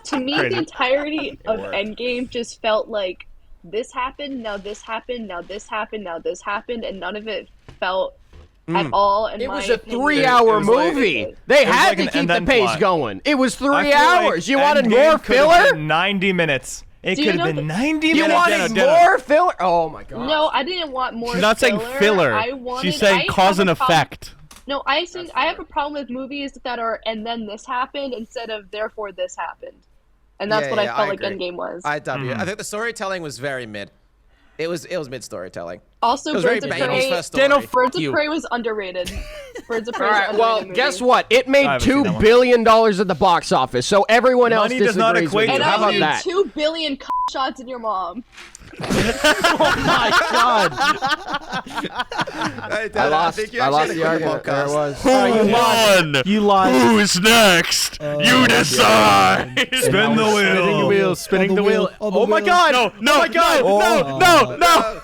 to me Crazy. the entirety of Endgame just felt like this happened, now this happened, now this happened, now this happened, and none of it felt at all. In It my was a opinion, 3-hour It was like- movie. They it was had like to an keep the and-then pace plot. going. It was 3 I feel like hours. You wanted Endgame more could have filler? been 90 minutes. It Do you could have know been that- 90 You minutes. wanted Dana. more filler? Oh my god. No, I didn't want more. She's not saying filler. I wanted, She's saying I cause have and a problem- effect. No, I have a problem with movies that are and then this happened instead of therefore this happened, and that's Yeah, what I yeah, felt I like agree. Endgame was. I think the storytelling was very mid. It was mid storytelling. Also, It was very Birds of baby's Prey. first story. Birds of Prey was underrated. Birds of Prey. All was right. an Well, underrated guess movie. what? It I made haven't seen that $2 one. billion at the box office, so everyone else Money does not disagrees with equate you. And to How I about need that? 2 billion shots in your mom. I lost the argument. There it was. Who won? You lost. Who's next? You decide. Spin the wheel. Spinning the wheel. Oh, my god! No, Oh my god! no.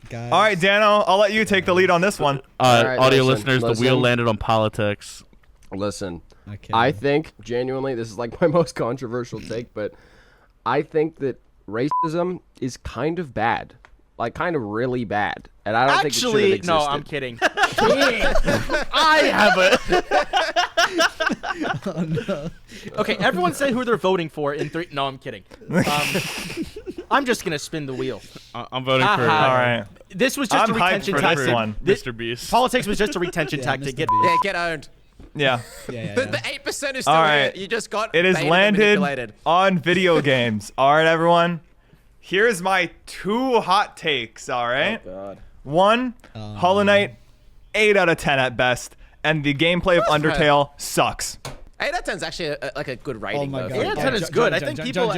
Guys. All right, Dano, I'll let you take the lead on this one. right, Audio listen, listeners, the wheel listen. landed on politics. Listen, Okay. I think genuinely this is like my most controversial take, but I think that racism is kind of bad, like kind of really bad, and I don't think it should Actually, have no, existed. I'm kidding. I have a. Okay, everyone say who they're voting for in 3. No, I'm kidding. I'm just gonna spin the wheel. I'm voting for. Aha. All right. This was just I'm a hyped retention for tactic. this one. Mr. Beast. Politics was just a retention Yeah, tactic. Mr. Get, Beast. Yeah, get owned. Yeah. Yeah, The, yeah. the 8% is still All here. right. You just got It is baited and landed manipulated. on video games. All right, everyone. Here's my 2 hot takes. All right. God. 1, Hollow Knight, 8 out of 10 at best, and the gameplay of Undertale sucks. 8 out of 10 is actually like a good rating. Oh my though. god. Yeah, 10 is good. I think people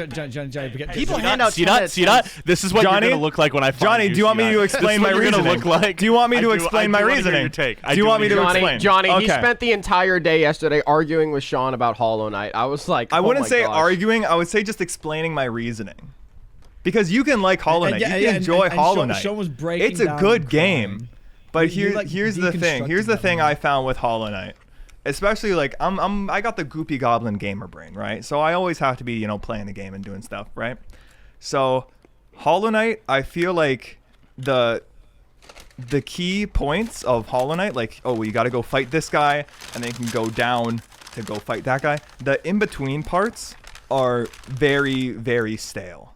hand out See 10 that? out See that? of This is what Johnny? you're gonna look like when I find Johnny, you, do you want me see to that? explain This is my what you're gonna reasoning? look like. Do you want me I to do- explain I my do wanna hear reasoning? your take. I Do you want me to wanna hear explain? Johnny, he Okay. spent the entire day yesterday arguing with Sean about Hollow Knight. I was like, I oh wouldn't my say gosh. arguing. I would say just explaining my reasoning. Because you can like Hollow Knight. You can enjoy Hollow Knight. Sean was breaking It's a down good and game. crying. But You, like, here's the thing. deconstructed Here's the that thing one. I found with Hollow Knight. Especially like I got the goopy goblin gamer brain, right? So I always have to be, playing the game and doing stuff, right? So Hollow Knight, I feel like the key points of Hollow Knight, like, oh, you got to go fight this guy, and then you can go down to go fight that guy. The in-between parts are very, very stale.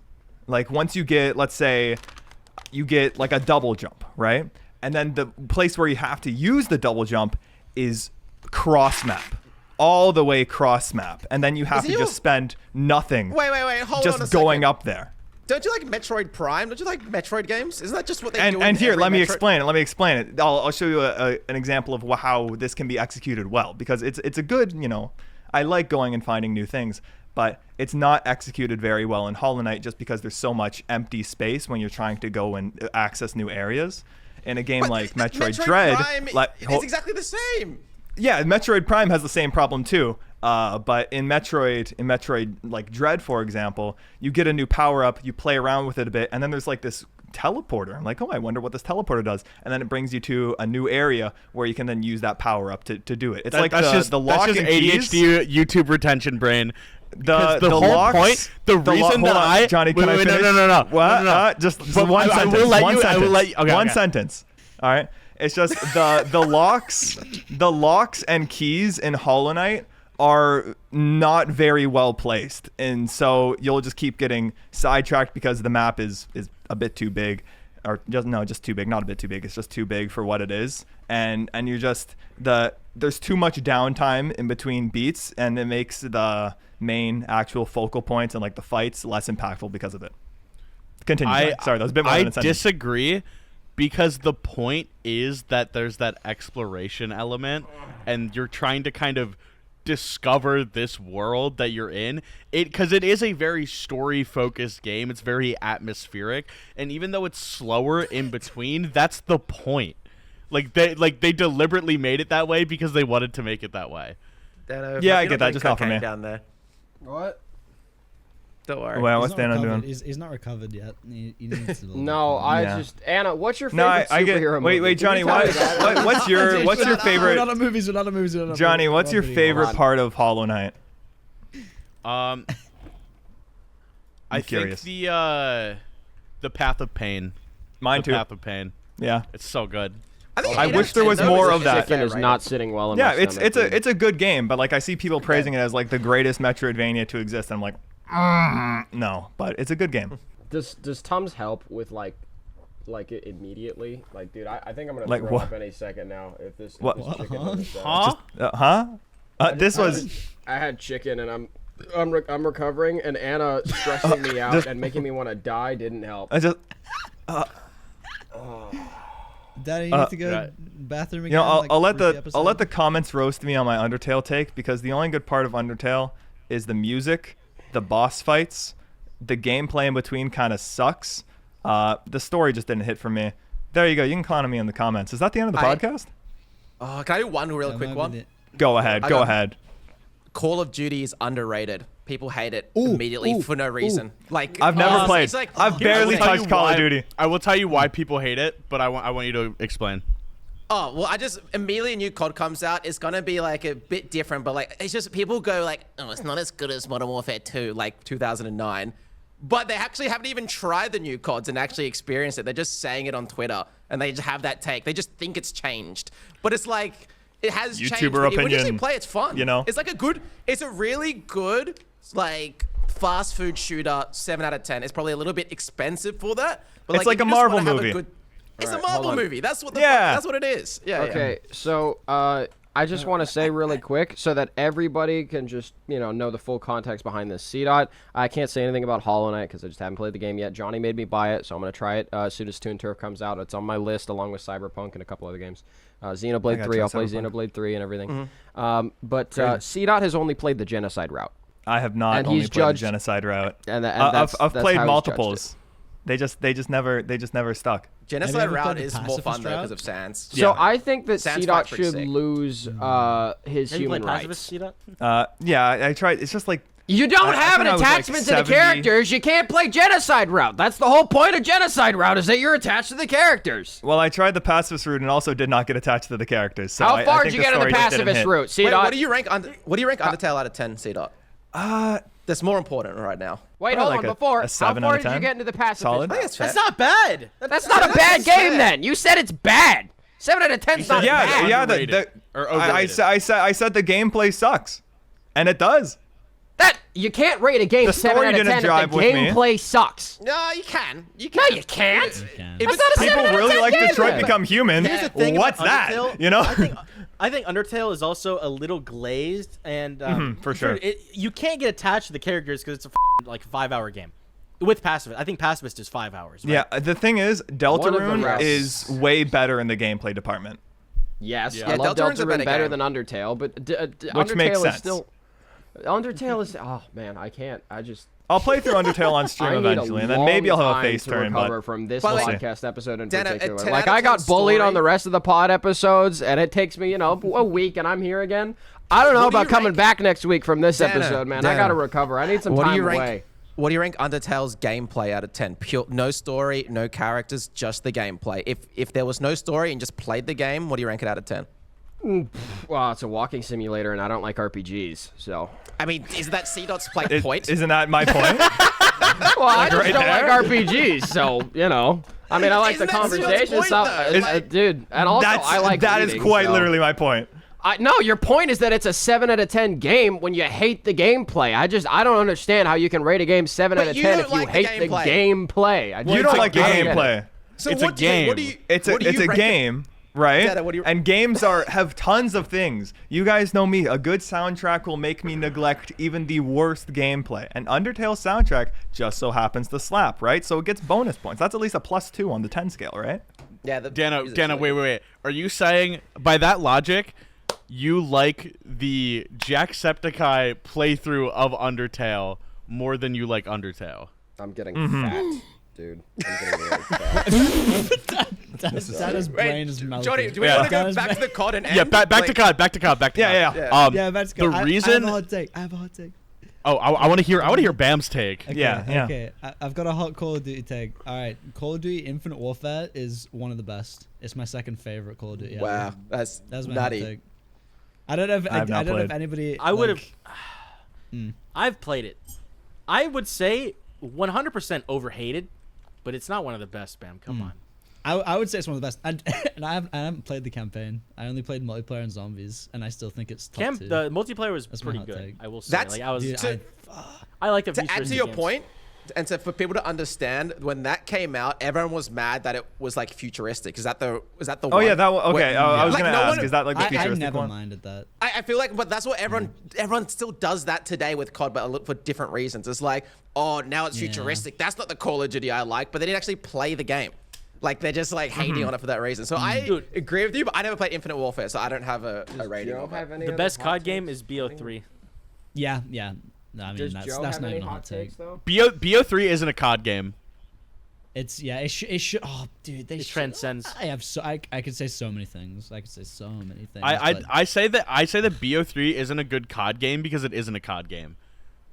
Like once you get, let's say, you get like a double jump, right? And then the place where you have to use the double jump is cross map. All the way cross map. And then you have to you- just spend nothing Wait, hold on a just second. going up there. Don't you like Metroid Prime? Don't you like Metroid games? Isn't that just what they do? And in here, every let me Metroid- explain it. Let me explain it. I'll show you an example of how this can be executed well, because it's a good, I like going and finding new things, but it's not executed very well in Hollow Knight just because there's so much empty space when you're trying to go and access new areas. In a game But like th- Metroid Metroid Dread, Prime, it's exactly the same. yeah, Metroid Prime has the same problem too. But in Metroid like Dread, for example, you get a new power up, you play around with it a bit, and then there's like this teleporter. I'm like, oh, I wonder what this teleporter does, and then it brings you to a new area where you can then use that power up to do it. It's like the lock that's and just keys. ADHD YouTube retention brain. The whole locks, point, the reason hold that on, Johnny, can I wait, finish? no. What? No. Just But one I sentence. will let one you- I sentence. will let you- okay, one okay. sentence. All right. It's just the locks and keys in Hollow Knight are not very well placed, and so you'll just keep getting sidetracked because the map is a bit too big, or just too big, not a bit too big. It's just too big for what it is, and you're just there's too much downtime in between beats, and it makes the main actual focal points and like the fights less impactful because of it. Continue. Sorry, that was a bit more than a sentence. disagree, because the point is that there's that exploration element, and you're trying to kind of discover this world that you're in. Because it is a very story-focused game. It's very atmospheric, and even though it's slower in between, that's the point. They deliberately made it that way because they wanted to make it that way. Yeah, I get that. Just not for me. Down there. What? Don't worry. Well, He's what's not Dana recovered. doing? He's not recovered yet. He needs to No, Yeah. Anna, what's your favorite No, I get. superhero movie? Wait, Can Johnny. you tell me What, that? what's your We're favorite? not on movies. We're not on movies. We're not on Johnny, movies. what's your We're on favorite on. part of Hollow Knight? I think curious. the Path of Pain. Mine the too. Path of Pain. Yeah. It's so good. think I 8 wish out there of was 10 though more is of that. Chicken is right? not sitting well in Yeah, my it's stomach, dude. a good game, but like I see people praising it as like the greatest Metroidvania to exist, and I'm like, no, but it's a good game. Does Tums help with like it immediately? Like, dude, I think I'm gonna Like throw what? up any second now if this What? chicken doesn't stop. Huh? This was I had chicken and I'm recovering, and Anna stressing me out and making me want to die didn't help. I just Daddy, you need to go right. bathroom again. I'll let every the episode? comments roast me on my Undertale take, because the only good part of Undertale is the music, the boss fights, the gameplay in between kind of sucks. The story just didn't hit for me. There you go. You can clown on me in the comments. Is that the end of the podcast? Oh, can I do one real That quick might one? be it. Go ahead. I Go got- ahead. Call of Duty is underrated. People hate it immediately for no reason. Like I've never played. It's like, I've barely tell you touched Call of why- Duty. I will tell you why people hate it, but I want you to explain. Oh, well, I just immediately a new COD comes out. It's gonna be like a bit different, but like it's just people go like, oh, it's not as good as Modern Warfare 2, like 2009. But they actually haven't even tried the new CODs and actually experienced it. They're just saying it on Twitter, and they just have that take. They just think it's changed, but it's like it has changed. YouTuber When you actually opinion, play, it's fun. you know? It's like it's a really good like fast food shooter, 7 out of 10. It's probably a little bit expensive for that. But It's like if a you just wanna Marvel have movie. It's Alright, a Marvel hold on. movie. That's what that's what it is. Yeah. Okay, so I just want to say really quick so that everybody can just, know the full context behind this. C-Dot, I can't say anything about Hollow Knight because I just haven't played the game yet. Johnny made me buy it, so I'm going to try it as soon as Toon Turf comes out. It's on my list along with Cyberpunk and a couple other games. Xenoblade 3, I'll play Xenoblade 3 and everything. But C-Dot has only played the genocide route. I have not And only he's played the judged- genocide route. And I've that's played how he's multiples. They just never stuck. Genocide ever route played the is more pacifist fun though route? because of Sans. So Yeah. I think that Sans C-Dot fight's pretty should sick. lose his Have you human played Pacifist, rights. C-Dot? Yeah, I tried. It's just like You don't I have an think I was, like, attachment to the 70. characters. You can't play genocide route. That's the whole point of genocide route is that you're attached to the characters. well, I tried the pacifist route and also did not get attached to the characters. So How I far think did you get in the story just didn't pacifist hit. route? Wait, C-Dot. what do you rank Undertale out of 10, C-Dot? That's more important right now. Wait, Probably hold on. like Before, a how 7 far out of did you 10? get into the pacifist Solid. route? That's fair. That's not bad. That's not a bad game then. You said it's bad. 7 out of 10's not Yeah, bad. yeah. Underrated. Or I overrated. said the gameplay sucks, and it does. That you can't rate a game The 7 story out of didn't 10 if the jive with me. gameplay sucks. No, you can. You No, can. you can't. can. If That's it's not a People 7 out of really 10 like game Detroit then. Become Human. Here's the thing What's about that? Undertale, You know? I think Undertale is also a little glazed, and for sure. you can't get attached to the characters because it's a like 5-hour game. With Pacifist, I think Pacifist is 5 hours. Right? Yeah, the thing is, One of the Deltarune routes- is way better in the gameplay department. Yes, Yeah. I love Deltarune's a Deltarune better better game. than Undertale, but Which Undertale makes is sense. still. Undertale is. Oh man, I can't. I just. I'll play through Undertale on stream I need eventually, a and then maybe I'll long have a face time turn. to recover But from this But, like, podcast episode in Dan, a particular. 10 Like out of I got 10 bullied on story- the rest of the pod episodes, and it takes me, a week, and I'm here again. I don't know What do about you coming rank- back next week from this Dana, episode, man. I Dana. gotta recover. I need some What do time you rank? away. What do you rank Undertale's gameplay out of 10? Pure, no story, no characters, just the gameplay. If there was no story and just played the game, what do you rank it out of 10? Well, it's a walking simulator, and I don't like RPGs, so. I mean, is that C-Dot's play point? isn't that my point? Well, I just right don't there. like RPGs, so I mean, I like the Isn't that Steel's conversation point, stuff, though? dude. And also, I like that is reading, quite so. literally my point. No, your point is that it's a 7 out of 10 game when you hate the gameplay. I don't understand how you can rate a game 7 But out of you 10 don't if you like the hate the gameplay. gameplay. You don't like the I don't get it. gameplay. So It's a what do you- what do game. you- It's what do you a rank it? game, right? Dada, what do you- And games have tons of things. You guys know me. A good soundtrack will make me neglect even the worst gameplay. And Undertale's soundtrack just so happens to slap, right? So it gets bonus points. That's at least a +2 on the 10 scale, right? Yeah, Dana, wait. Are you saying by that logic, you like the Jacksepticeye playthrough of Undertale more than you like Undertale? I'm getting fat, dude. I'm getting really fat. Dana's brain is melting. Johnny, do we Yeah. want to go Dana's back to brain- the COD and end? Yeah, back to Like, COD, back to COD. Yeah. Yeah, that's good. The I reason. have a hot take. I have a hot take. Oh, I want to hear Bam's take. Okay, Yeah. Okay, I've got a hot Call of Duty take. All right, Call of Duty Infinite Warfare is one of the best. It's my second favorite Call of Duty. ever. Wow, that's That's my hot nutty. take. I don't know if I have not I don't know if played. anybody. I would have. like- I've played it. I would say 100% overhated, but it's not one of the best. Bam, come on. I would say it's one of the best. And I haven't played the campaign. I only played multiplayer and zombies, and I still think it's top two. The multiplayer was That's my pretty hot good. take. I will say. That's- Like I was. Dude, I like the To feature add in to the your games. point, and so for people to understand, when that came out, everyone was mad that it was like futuristic. Is that the Oh one? yeah, that one. Okay, Where- I was Like, gonna no ask. one- Is that like the I futuristic never one? minded that. I feel like, but that's what everyone still does that today with COD, but for different reasons. It's like, oh, now it's Yeah. futuristic. That's not the Call of Duty I like, but they didn't actually play the game. Like they're just like hating on it for that reason. So I Dude. agree with you, but I never played Infinite Warfare, so I don't have a rating. Joe of it. have any The other best hot COD game takes? is BO3. Yeah. No, I mean Does that's Joe not have any even a hot hot take. takes though? BO3 isn't a COD game. It should. Oh, dude, they It should- transcends. I could say so many things. I could say so many things. I but say that BO3 isn't a good COD game because it isn't a COD game.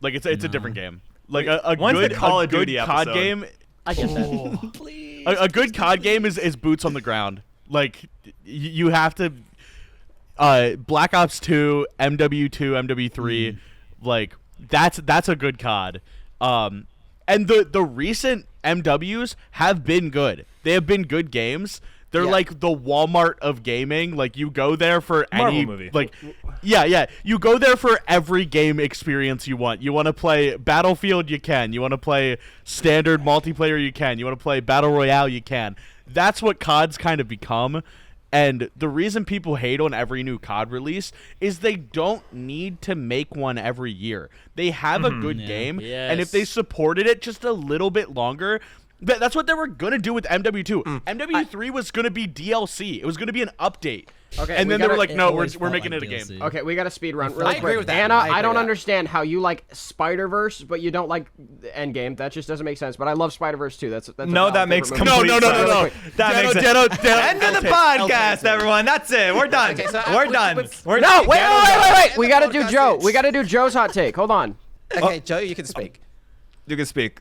Like it's a different game. Like a When's the good Call a of good Duty COD episode? game. I get that. please. A good COD game is boots on the ground. Like you have to. Black Ops 2, MW2, MW3, like that's a good COD. And the recent MWs have been good. They have been good games. They're Yeah. like the Walmart of gaming. Like you go there for Marvel any movie. like yeah. You go there for every game experience you want. You want to play Battlefield, you can. You want to play standard multiplayer, you can. You want to play Battle Royale, you can. That's what COD's kind of become. And the reason people hate on every new COD release is they don't need to make one every year. They have a good game, and if they Yes. supported it just a little bit longer, that's what they were going to do with MW2. MW3 was going to be DLC. It was going to be an update. Okay, and we then they were gotta- like, It no, always we're felt making like it a game. DLC. Okay, we got a speed run really I quick. agree with that. Anna, I agree I don't with that. understand how you like Spider-Verse, but you don't like Endgame. That just doesn't make sense. But I love Spider-Verse too. That's a No, valid that makes favorite No, movie. no, no, no, no. That makes sense. End of the podcast, everyone. That's it. We're done. Okay, so We're done. We're No, done. wait. We the gotta do podcast Joe. is- We gotta do Joe's hot take. Hold on. Okay, Joe, you can speak. You can speak.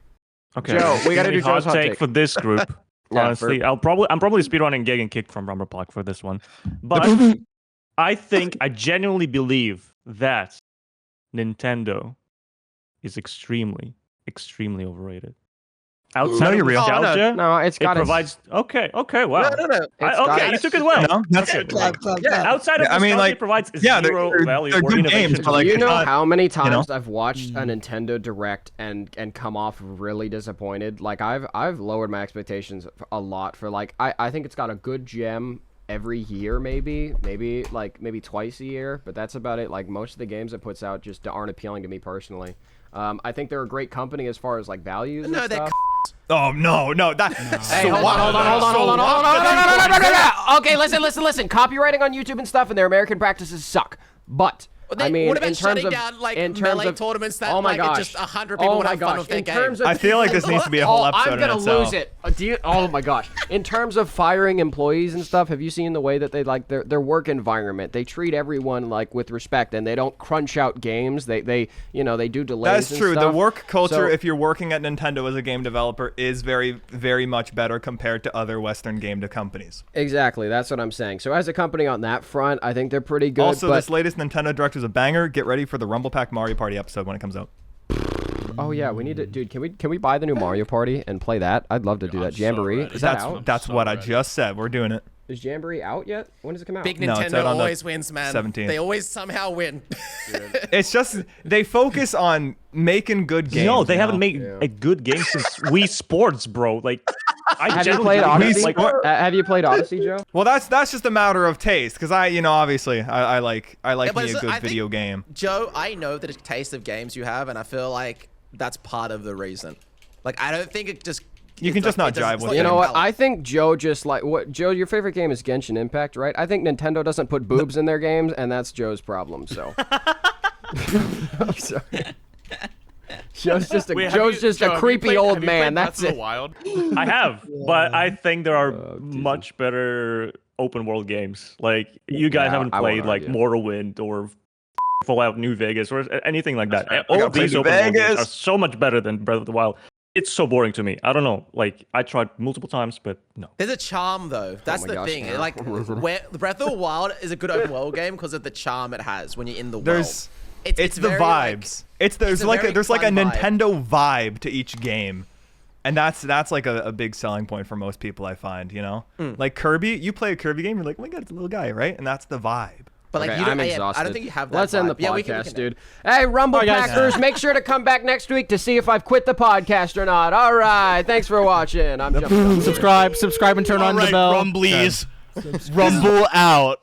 Okay. Joe, we gotta Any do Joe's hot take. for this group. Yeah, Honestly, I'm probably speedrunning getting kicked from Rumble Park for this one. But I genuinely believe that Nintendo is extremely overrated. Outside you're of real. nostalgia, No, it's it got provides. Okay, wow. No. Okay, you took it well. No, that's Okay. it. Yeah, outside of I mean, nostalgia, like, it provides yeah, zero they're value good or innovation. games, but, like, You it's know not- how many times know? I've watched a Nintendo Direct and come off really disappointed? Like I've lowered my expectations a lot for like I think it's got a good gem every year maybe twice a year, but that's about it. Like most of the games it puts out just aren't appealing to me personally. I think they're a great company as far as like values No, and they're stuff. Oh no. That. Hey, hold on. Okay, listen. Copywriting on YouTube and stuff and their American practices suck. But I mean, what about in terms shutting of down, like, in terms Melee of tournaments that, oh my like, gosh, just 100 people would have fun with their in game? terms of I feel like this needs to be a whole episode I'm gonna in itself. lose it. Oh my gosh! In terms of firing employees and stuff, have you seen the way that they like their work environment? They treat everyone like with respect, and they don't crunch out games. They do delays. That's and true. The stuff. work culture, So- if you're working at Nintendo as a game developer, is very, very much better compared to other Western game companies. Exactly, that's what I'm saying. So as a company on that front, I think they're pretty good. Also, but, this latest Nintendo Direct is a banger. Get ready for the Rumble Pack Mario Party episode when it comes out. oh yeah, we need to, dude. Can we buy the new Mario Party and play that? I'd love to do that. Jamboree, is that out? That's what I just said. We're doing it. Is Jamboree out yet? When does it come out? Big No, it's Nintendo out on the always wins, man. 17th. They always somehow win. It's just they focus on making good games. No, they you haven't know? made a good game since Wii Sports, bro. Like, I Have you genuinely played believe, Odyssey? like, Have you played Odyssey, Joe? Well, that's just a matter of taste, because obviously I like but me a it's- good I think- video game. Joe, I know the taste of games you have, and I feel like that's part of the reason. Like, I don't think it just... You can just not jive with You it. know what? I think Joe just like what Joe. Your favorite game is Genshin Impact, right? I think Nintendo doesn't put boobs in their games, and that's Joe's problem. So, I'm sorry. Joe's just a creepy old man. That's it. Wild. I have, but I think there are much better open world games. Like, you guys Yeah, haven't I won't played like argue. Morrowind or Fallout New Vegas or anything like that. I All gotta of play these New open world games Vegas. are so much better than Breath of the Wild. It's so boring to me. I don't know. Like, I tried multiple times, but no. There's a charm, though. That's my the gosh, thing. yeah. Like, where the Breath of the Wild is a good open world game because of the charm it has when you're in the world. There's it's the very, like- vibes. There's a like very there's like a fun vibe. Nintendo vibe to each game, and that's like a big selling point for most people. I find, like Kirby. You play a Kirby game, you're like, oh my god, it's a little guy, right? And that's the vibe. But like, Okay, you don't, I'm yeah, exhausted. I don't think you have that. Let's end the vibe. Yeah, we podcast, can dude. Hey, Rumble Bye, guys. Packers, make sure to come back next week to see if I've quit the podcast or not. All right, thanks for watching. I'm jumping. subscribe and turn on the bell. Rumblies. Rumble out.